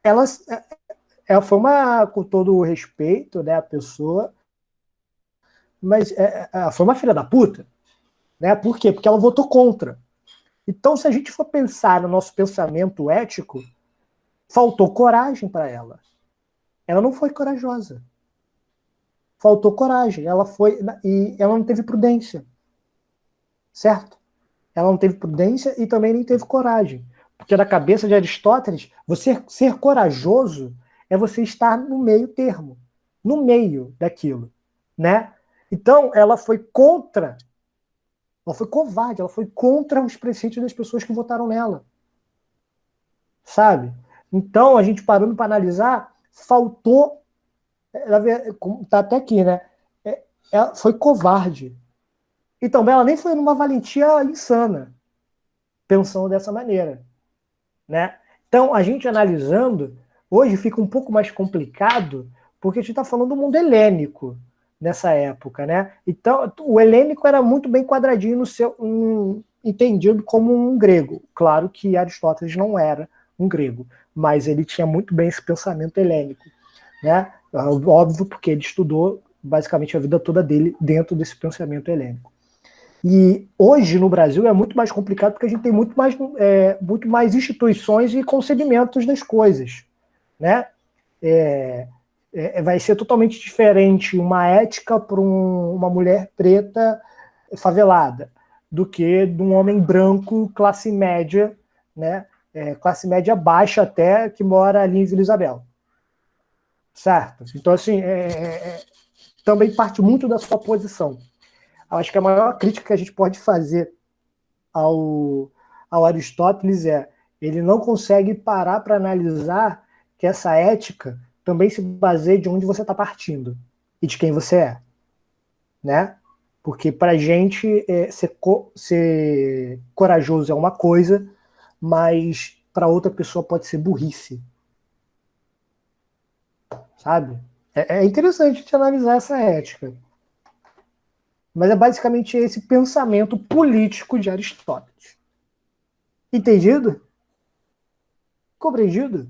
ela foi com todo o respeito, né, a pessoa, mas ela foi uma filha da puta, né? Por quê? Porque ela votou contra. Então, se a gente for pensar no nosso pensamento ético, faltou coragem para ela. Ela não foi corajosa. Faltou coragem. E ela não teve prudência, certo? Ela não teve prudência e também nem teve coragem. Porque na cabeça de Aristóteles, você ser corajoso é você estar no meio termo, no meio daquilo, né? Então, ela foi covarde, ela foi contra os preceitos das pessoas que votaram nela, sabe? Então, a gente parando para analisar, faltou, tá até aqui, né? Ela foi covarde. E também ela nem foi numa valentia insana, pensando dessa maneira, né? Então, a gente analisando, hoje fica um pouco mais complicado, porque a gente está falando do mundo helênico nessa época, né? Então, o helênico era muito bem quadradinho entendido como um grego. Claro que Aristóteles não era um grego, mas ele tinha muito bem esse pensamento helênico, né? Óbvio, porque ele estudou basicamente a vida toda dele dentro desse pensamento helênico. E hoje no Brasil é muito mais complicado porque a gente tem muito mais instituições e concebimentos das coisas, né? Vai ser totalmente diferente uma ética para uma mulher preta favelada do que de um homem branco classe média, né? Classe média baixa até, que mora ali em Vila Isabel, certo? Então assim, também parte muito da sua posição. Eu acho que a maior crítica que a gente pode fazer ao Aristóteles ele não consegue parar para analisar que essa ética também se baseia de onde você está partindo e de quem você é, né? Porque para a gente ser corajoso é uma coisa, mas para outra pessoa pode ser burrice, sabe? É interessante de analisar essa ética. Mas é basicamente esse pensamento político de Aristóteles. Entendido? Compreendido?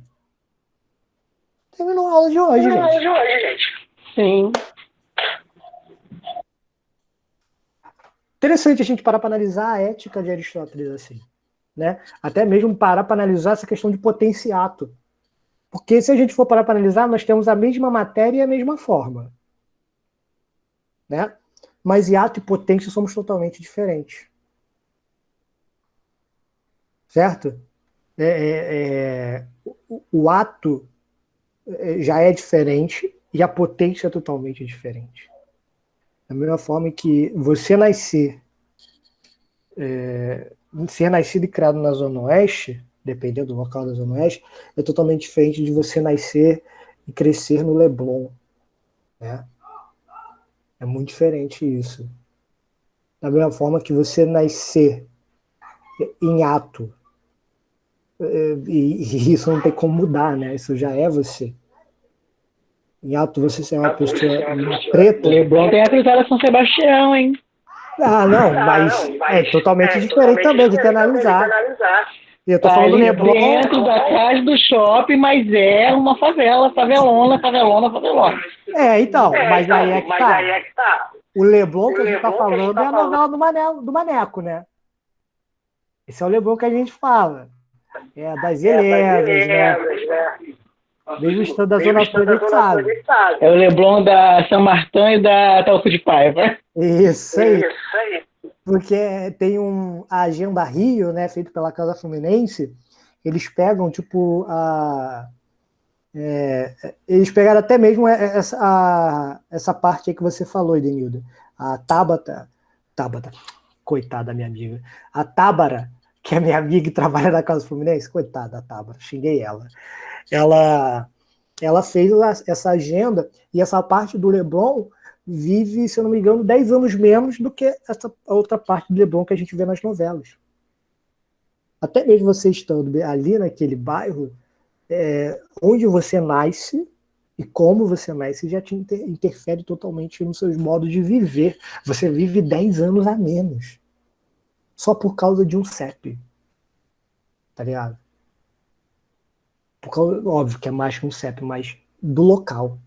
Terminou a aula de hoje, gente. Sim. Interessante a gente parar para analisar a ética de Aristóteles assim, né? Até mesmo parar para analisar essa questão de potenciato. Porque se a gente for parar para analisar, nós temos a mesma matéria e a mesma forma, né? Mas hiato e potência somos totalmente diferentes. Certo? O ato já é diferente e a potência é totalmente diferente. Da mesma forma que você ser nascido e criado na Zona Oeste, dependendo do local da Zona Oeste, é totalmente diferente de você nascer e crescer no Leblon, né? É muito diferente isso. Da mesma forma que você nascer em ato, e isso não tem como mudar, né? Isso já é você. Em ato você ser uma pessoa preta. Leblon tem a cruzada São Sebastião, hein? Ah, não, mas é totalmente diferente também de ter analisar. Eu tô falando Leblon dentro da casa do shopping, mas é uma favela, favelona. Então, mas aí é que tá. O Leblon que a gente tá falando é a novela do Maneco, né? Esse é o Leblon que a gente fala. É das Helesas, né? Mesmo estando da Zona Sul, a gente sabe. É o Leblon da São Martin e da Talco de Paiva. Isso aí. Porque tem a Agenda Rio, né, feito pela Casa Fluminense, eles pegam, tipo, eles pegaram até mesmo essa parte aí que você falou, Edenildo. A Tabata, coitada da minha amiga. A Tábara, que é minha amiga e trabalha na Casa Fluminense, coitada da Tábara, xinguei ela. Ela fez essa agenda e essa parte do Leblon vive, se eu não me engano, 10 anos menos do que essa outra parte do Leblon que a gente vê nas novelas. até mesmo você estando ali naquele bairro, onde você nasce e como você nasce já te interfere totalmente nos seus modos de viver. Você vive 10 anos a menos. Só por causa de um CEP. Tá ligado? Por causa, óbvio que é mais que um CEP, mas do local.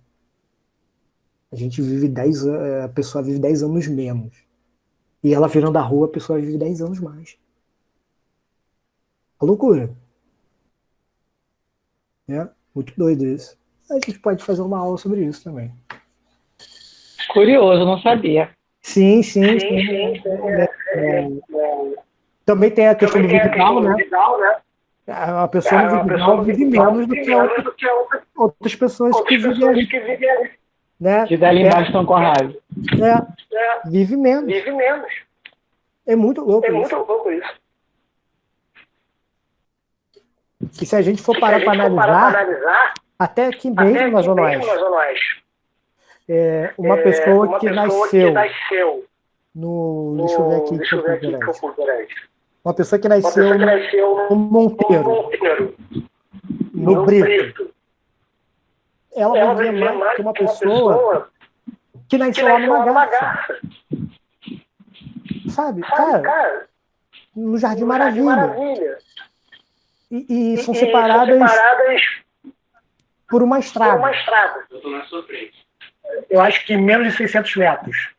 A gente vive 10 anos, a pessoa vive 10 anos menos. E ela virando da rua, a pessoa vive 10 anos mais. A loucura. Muito doido isso. A gente pode fazer uma aula sobre isso também. Curioso, não sabia. Sim. Também tem a questão do Vidigal, né? A pessoa no Vidigal vive menos do que outras pessoas que vivem ali. Né? Que dali embaixo estão com raiva. Vive menos. É muito louco isso. E se a gente for parar para analisar, até aqui mesmo na Zona Oeste, uma pessoa que nasceu no... Deixa eu ver aqui. Uma pessoa que nasceu no Monteiro, no Brito, ela vai viver mais que uma pessoa que nasceu lá numa garça. Sabe? Cara, no Jardim Maravilha. E são separadas por uma estrada. Eu tô na sua frente. Eu acho que menos de 600 metros.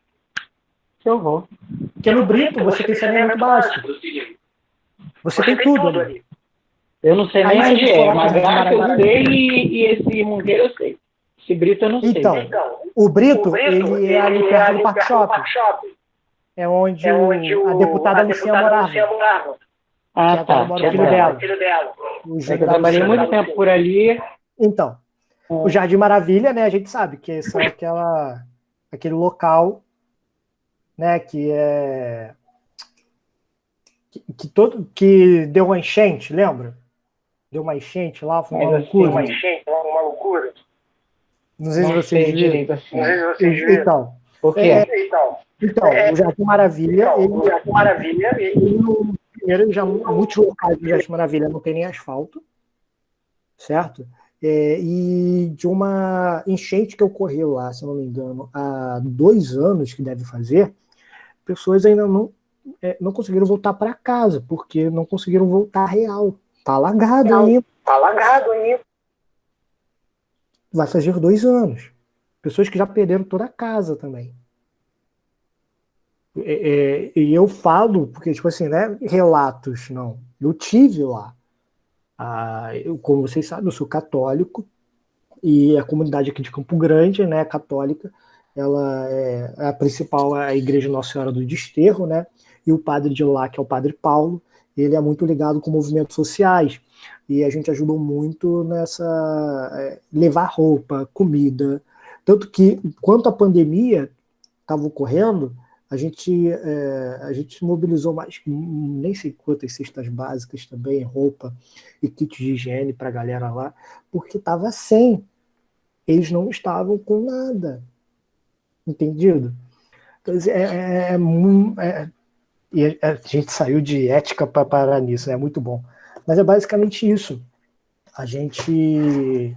Eu vou. Porque no Brito você tem saneamento básico. Você tem tudo ali. Eu não sei nem onde é, mas Graça eu sei e esse Monteiro eu sei. Esse Brito eu não sei. Então, o Brito, ele é ali perto do Parque Shopping. É onde a deputada Lucia morava. Ah, tá. O filho dela. Eu trabalhei muito tempo por ali. Então, o Jardim Maravilha, né, a gente sabe que é só aquele local, né, que é... que deu uma enchente, lembra? Deu uma enchente lá, foi uma loucura. Não sei se vocês viram. Então, o quê? Então, o Jardim Maravilha, primeiro, já muitos locais do Jardim Maravilha não tem nem asfalto, certo? E de uma enchente que ocorreu lá, se não me engano, há 2 anos que deve fazer, pessoas ainda não conseguiram voltar para casa, porque não conseguiram voltar real. Tá alagado ainda. Vai fazer 2 anos. Pessoas que já perderam toda a casa também. E eu falo, porque, tipo assim, né, relatos, não. Eu tive lá. Como vocês sabem, eu sou católico, e a comunidade aqui de Campo Grande, né, católica, ela é a principal, a Igreja Nossa Senhora do Desterro, né, e o padre de lá, que é o Padre Paulo, ele é muito ligado com movimentos sociais, e a gente ajudou muito nessa... levar roupa, comida, tanto que, enquanto a pandemia estava ocorrendo, a gente mobilizou mais, nem sei quantas cestas básicas também, roupa e kits de higiene para a galera lá, porque estava sem. Eles não estavam com nada. Entendido? Então, e a gente saiu de ética para parar nisso, é muito bom. Mas é basicamente isso. A gente...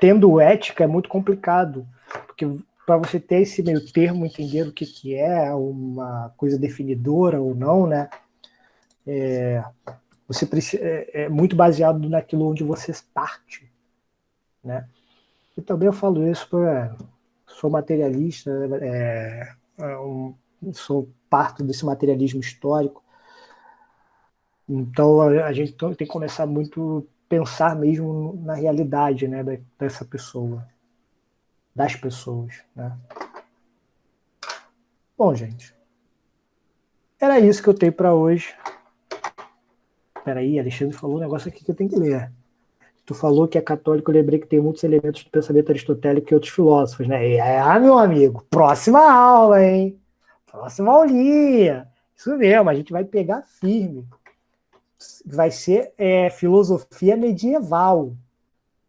tendo ética é muito complicado, porque para você ter esse meio termo, entender o que é uma coisa definidora ou não, né? Você precisa, é muito baseado naquilo onde você parte, né? E também eu falo isso para... sou materialista, sou parte desse materialismo histórico, então a gente tem que começar muito pensar mesmo na realidade, né, dessa pessoa, das pessoas, né? Bom, gente, era isso que eu tenho para hoje. Peraí, Alexandre falou um negócio aqui que eu tenho que ler. Tu falou que é católico, eu lembrei que tem muitos elementos do pensamento aristotélico e outros filósofos, né? Meu amigo, próxima aula, hein? Próxima aulinha. Isso mesmo, a gente vai pegar firme. Vai ser filosofia medieval.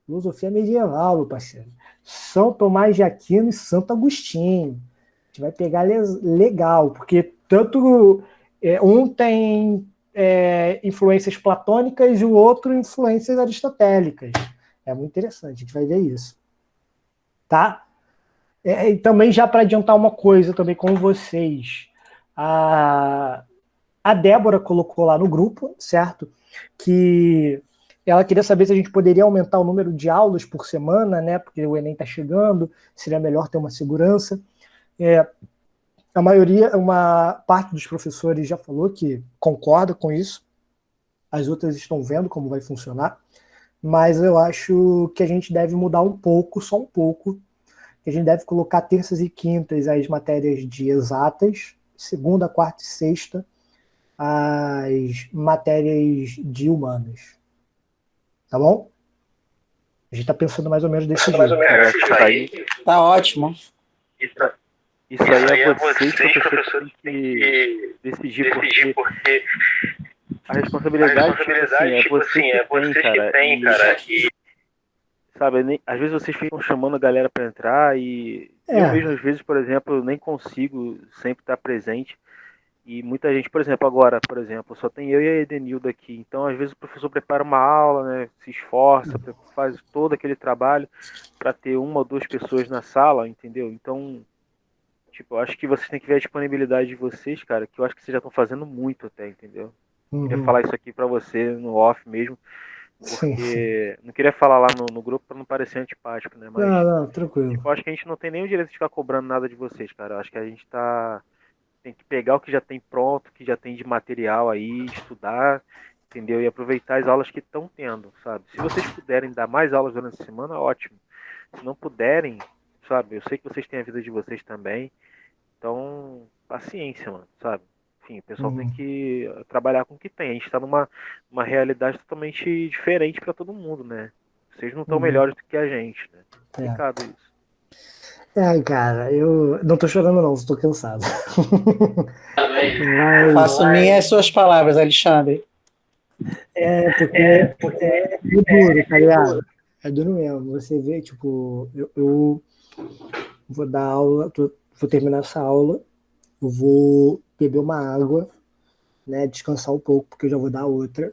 Filosofia medieval, meu parceiro. São Tomás de Aquino e Santo Agostinho. A gente vai pegar legal, porque tanto Um tem influências platônicas e o outro influências aristotélicas. É muito interessante, a gente vai ver isso. Tá? E também já para adiantar uma coisa também com vocês, a Débora colocou lá no grupo, certo? Que ela queria saber se a gente poderia aumentar o número de aulas por semana, né? Porque o Enem está chegando, seria melhor ter uma segurança. A maioria, uma parte dos professores já falou que concorda com isso. As outras estão vendo como vai funcionar. Mas eu acho que a gente deve mudar um pouco, só um pouco, que a gente deve colocar terças e quintas as matérias de exatas, segunda, quarta e sexta as matérias de humanas. Tá bom? A gente está pensando mais ou menos desse jeito. Tá ótimo. Isso aí é vocês, professores, que decidir, porque a responsabilidade tipo assim, é vocês que tem, cara. Sabe, às vezes vocês ficam chamando a galera para entrar e eu mesmo, às vezes, por exemplo, nem consigo sempre estar presente. E muita gente, por exemplo, agora, só tem eu e a Edenilda aqui. Então, às vezes, o professor prepara uma aula, né, se esforça, faz todo aquele trabalho para ter uma ou duas pessoas na sala, entendeu? Então, tipo, eu acho que vocês têm que ver a disponibilidade de vocês, cara, que eu acho que vocês já estão fazendo muito até, entendeu? Queria falar isso aqui para você no off mesmo. Porque não queria falar lá no grupo pra não parecer antipático, né? Mas não, tranquilo. Tipo, acho que a gente não tem nem o direito de ficar cobrando nada de vocês, cara. Acho que a gente tem que pegar o que já tem pronto, que já tem de material aí, estudar, entendeu? E aproveitar as aulas que estão tendo, sabe? Se vocês puderem dar mais aulas durante a semana, ótimo. Se não puderem, sabe? Eu sei que vocês têm a vida de vocês também. Então, paciência, mano, sabe? Enfim, o pessoal tem que trabalhar com o que tem. A gente está numa realidade totalmente diferente para todo mundo, né? Vocês não estão melhores do que a gente, né? Complicado isso. Cara, eu não tô chorando não, estou cansado. Faço minhas suas palavras, Alexandre. Porque é duro, tá ligado? É duro mesmo. Você vê, tipo, eu vou dar aula, vou terminar essa aula, eu vou beber uma água, né, descansar um pouco, porque eu já vou dar outra.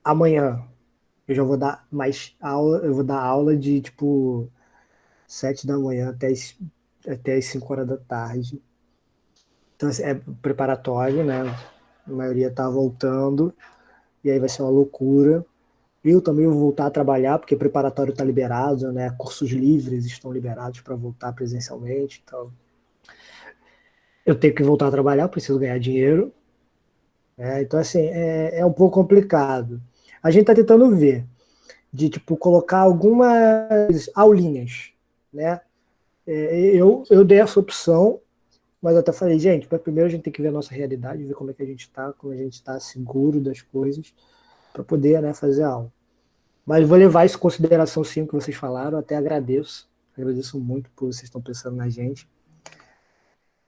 Amanhã eu já vou dar mais aula, eu vou dar aula de tipo 7 da manhã até as 5 horas da tarde. Então assim, é preparatório, né? A maioria tá voltando, e aí vai ser uma loucura. Eu também vou voltar a trabalhar, porque preparatório está liberado, né? Cursos livres estão liberados para voltar presencialmente. Então, eu tenho que voltar a trabalhar, preciso ganhar dinheiro. Então, assim, é um pouco complicado. A gente está tentando ver de tipo colocar algumas aulinhas, né? Eu dei essa opção, mas eu até falei, gente, primeiro a gente tem que ver a nossa realidade, ver como é que a gente está, como a gente está seguro das coisas, para poder, né, fazer aula. Mas vou levar isso em consideração sim, o que vocês falaram, até agradeço. Agradeço muito por vocês estão pensando na gente.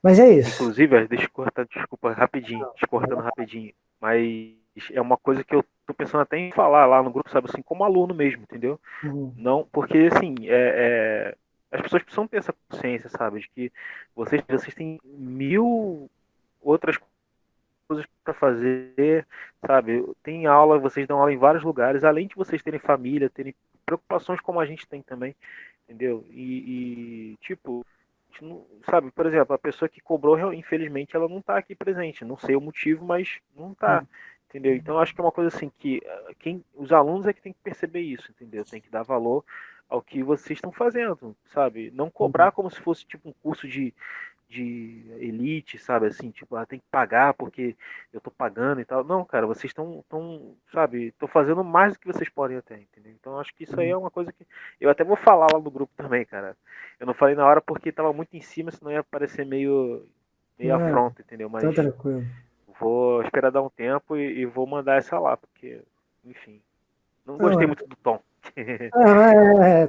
Mas é isso. Inclusive, deixa eu cortar, desculpa, rapidinho, te cortando rapidinho. Mas é uma coisa que eu tô pensando até em falar lá no grupo, sabe, assim, como aluno mesmo, entendeu? Não, porque assim, as pessoas precisam ter essa consciência, sabe, de que vocês têm mil outras coisas para fazer, sabe? Tem aula, vocês dão aula em vários lugares, além de vocês terem família, terem preocupações como a gente tem também, entendeu? Tipo, sabe, por exemplo, a pessoa que cobrou, infelizmente, ela não tá aqui presente. Não sei o motivo, mas não tá. Entendeu? Então, acho que é uma coisa assim que os alunos é que tem que perceber isso, entendeu? Tem que dar valor ao que vocês estão fazendo, sabe? Não cobrar como se fosse tipo um curso de elite, sabe, assim, tipo, tem que pagar porque eu tô pagando e tal. Não, cara, vocês sabe, tô fazendo mais do que vocês podem até, entendeu? Então acho que isso aí é uma coisa que eu até vou falar lá no grupo também, cara. Eu não falei na hora porque tava muito em cima, senão ia parecer meio afronta, entendeu? Mas tá tranquilo. Vou esperar dar um tempo e vou mandar essa lá, porque, enfim, não gostei muito do tom.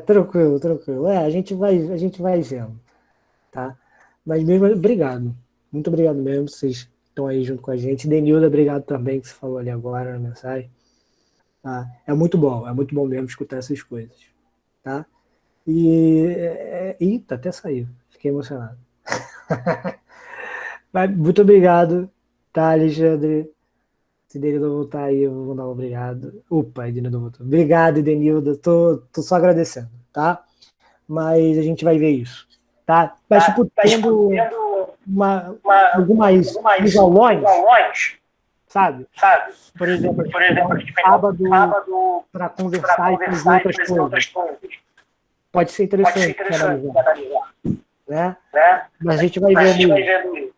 Tranquilo, tranquilo. A gente vai vendo, tá? Mas mesmo, obrigado. Muito obrigado mesmo, vocês estão aí junto com a gente. Denilda, obrigado também que você falou ali agora na mensagem. Tá? É muito bom mesmo escutar essas coisas, tá? Eita, até saiu. Fiquei emocionado. Mas muito obrigado, tá, Alexandre? Se Denildo voltar aí, eu vou dar um obrigado. Opa, Denildo voltou. Obrigado, Denildo. Tô só agradecendo, tá? Mas a gente vai ver isso, tá? Mas, tipo, tendo algumas isolões, sabe? Por exemplo, a gente pegar um sábado para conversar e fazer outras coisas. Pode ser interessante analisar, né? Mas a gente vai vendo isso.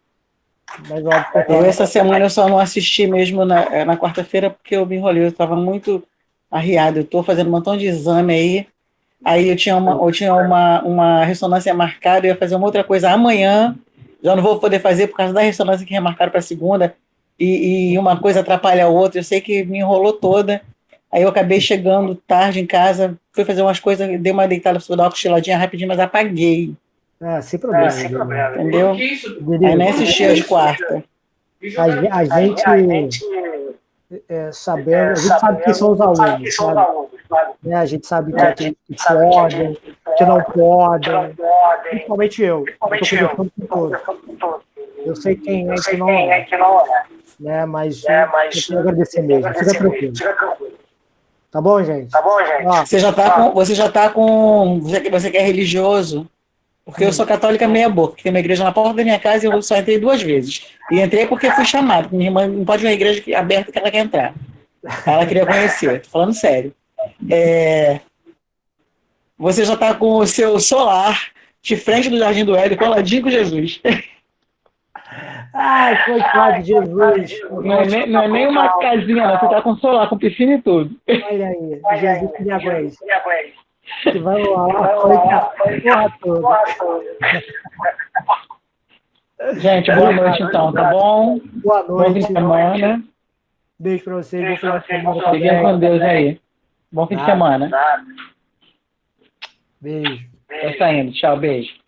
Mas, óbvio, essa semana eu só não assisti mesmo na quarta-feira porque eu me enrolei, eu estava muito arriado, eu estou fazendo um montão de exame aí eu tinha uma ressonância marcada, eu ia fazer uma outra coisa amanhã, já não vou poder fazer por causa da ressonância que remarcaram para segunda, e uma coisa atrapalha a outra, eu sei que me enrolou toda, aí eu acabei chegando tarde em casa, fui fazer umas coisas, dei uma deitada, fui dar uma cochiladinha rapidinho, mas apaguei. Sem problema. Entendeu? Aí nem assisti a de quarta. A gente sabendo, a gente sabe quem são os alunos, sabe? Né? A gente sabe que podem, que não podem, principalmente eu estou conversando com todos. Eu sei quem é e quem não é. Né? Mas eu quero agradecer mesmo, fica tranquilo. Tá bom, gente? Ó, você já tá com. Você que é religioso, porque eu sou católica meia boca, que tem uma igreja na porta da minha casa e eu só entrei 2 vezes. E entrei porque fui chamado, minha irmã não pode ver uma igreja aberta que ela quer entrar. Ela queria conhecer, tô falando sério. Você já tá com o seu solar de frente do Jardim do Éden, coladinho com Jesus. Ai, coitado de Jesus. Não é nem uma casinha, não. Você tá com solar, com piscina e tudo. Olha aí, Jesus que me aguente. Que vai lá, porra toda. Gente, boa noite então, tá bom? Boa noite. Bom fim de semana. Beijo pra vocês. Fiquem com Deus aí. Bom fim de semana. Beijo. Tô saindo. Tchau, beijo.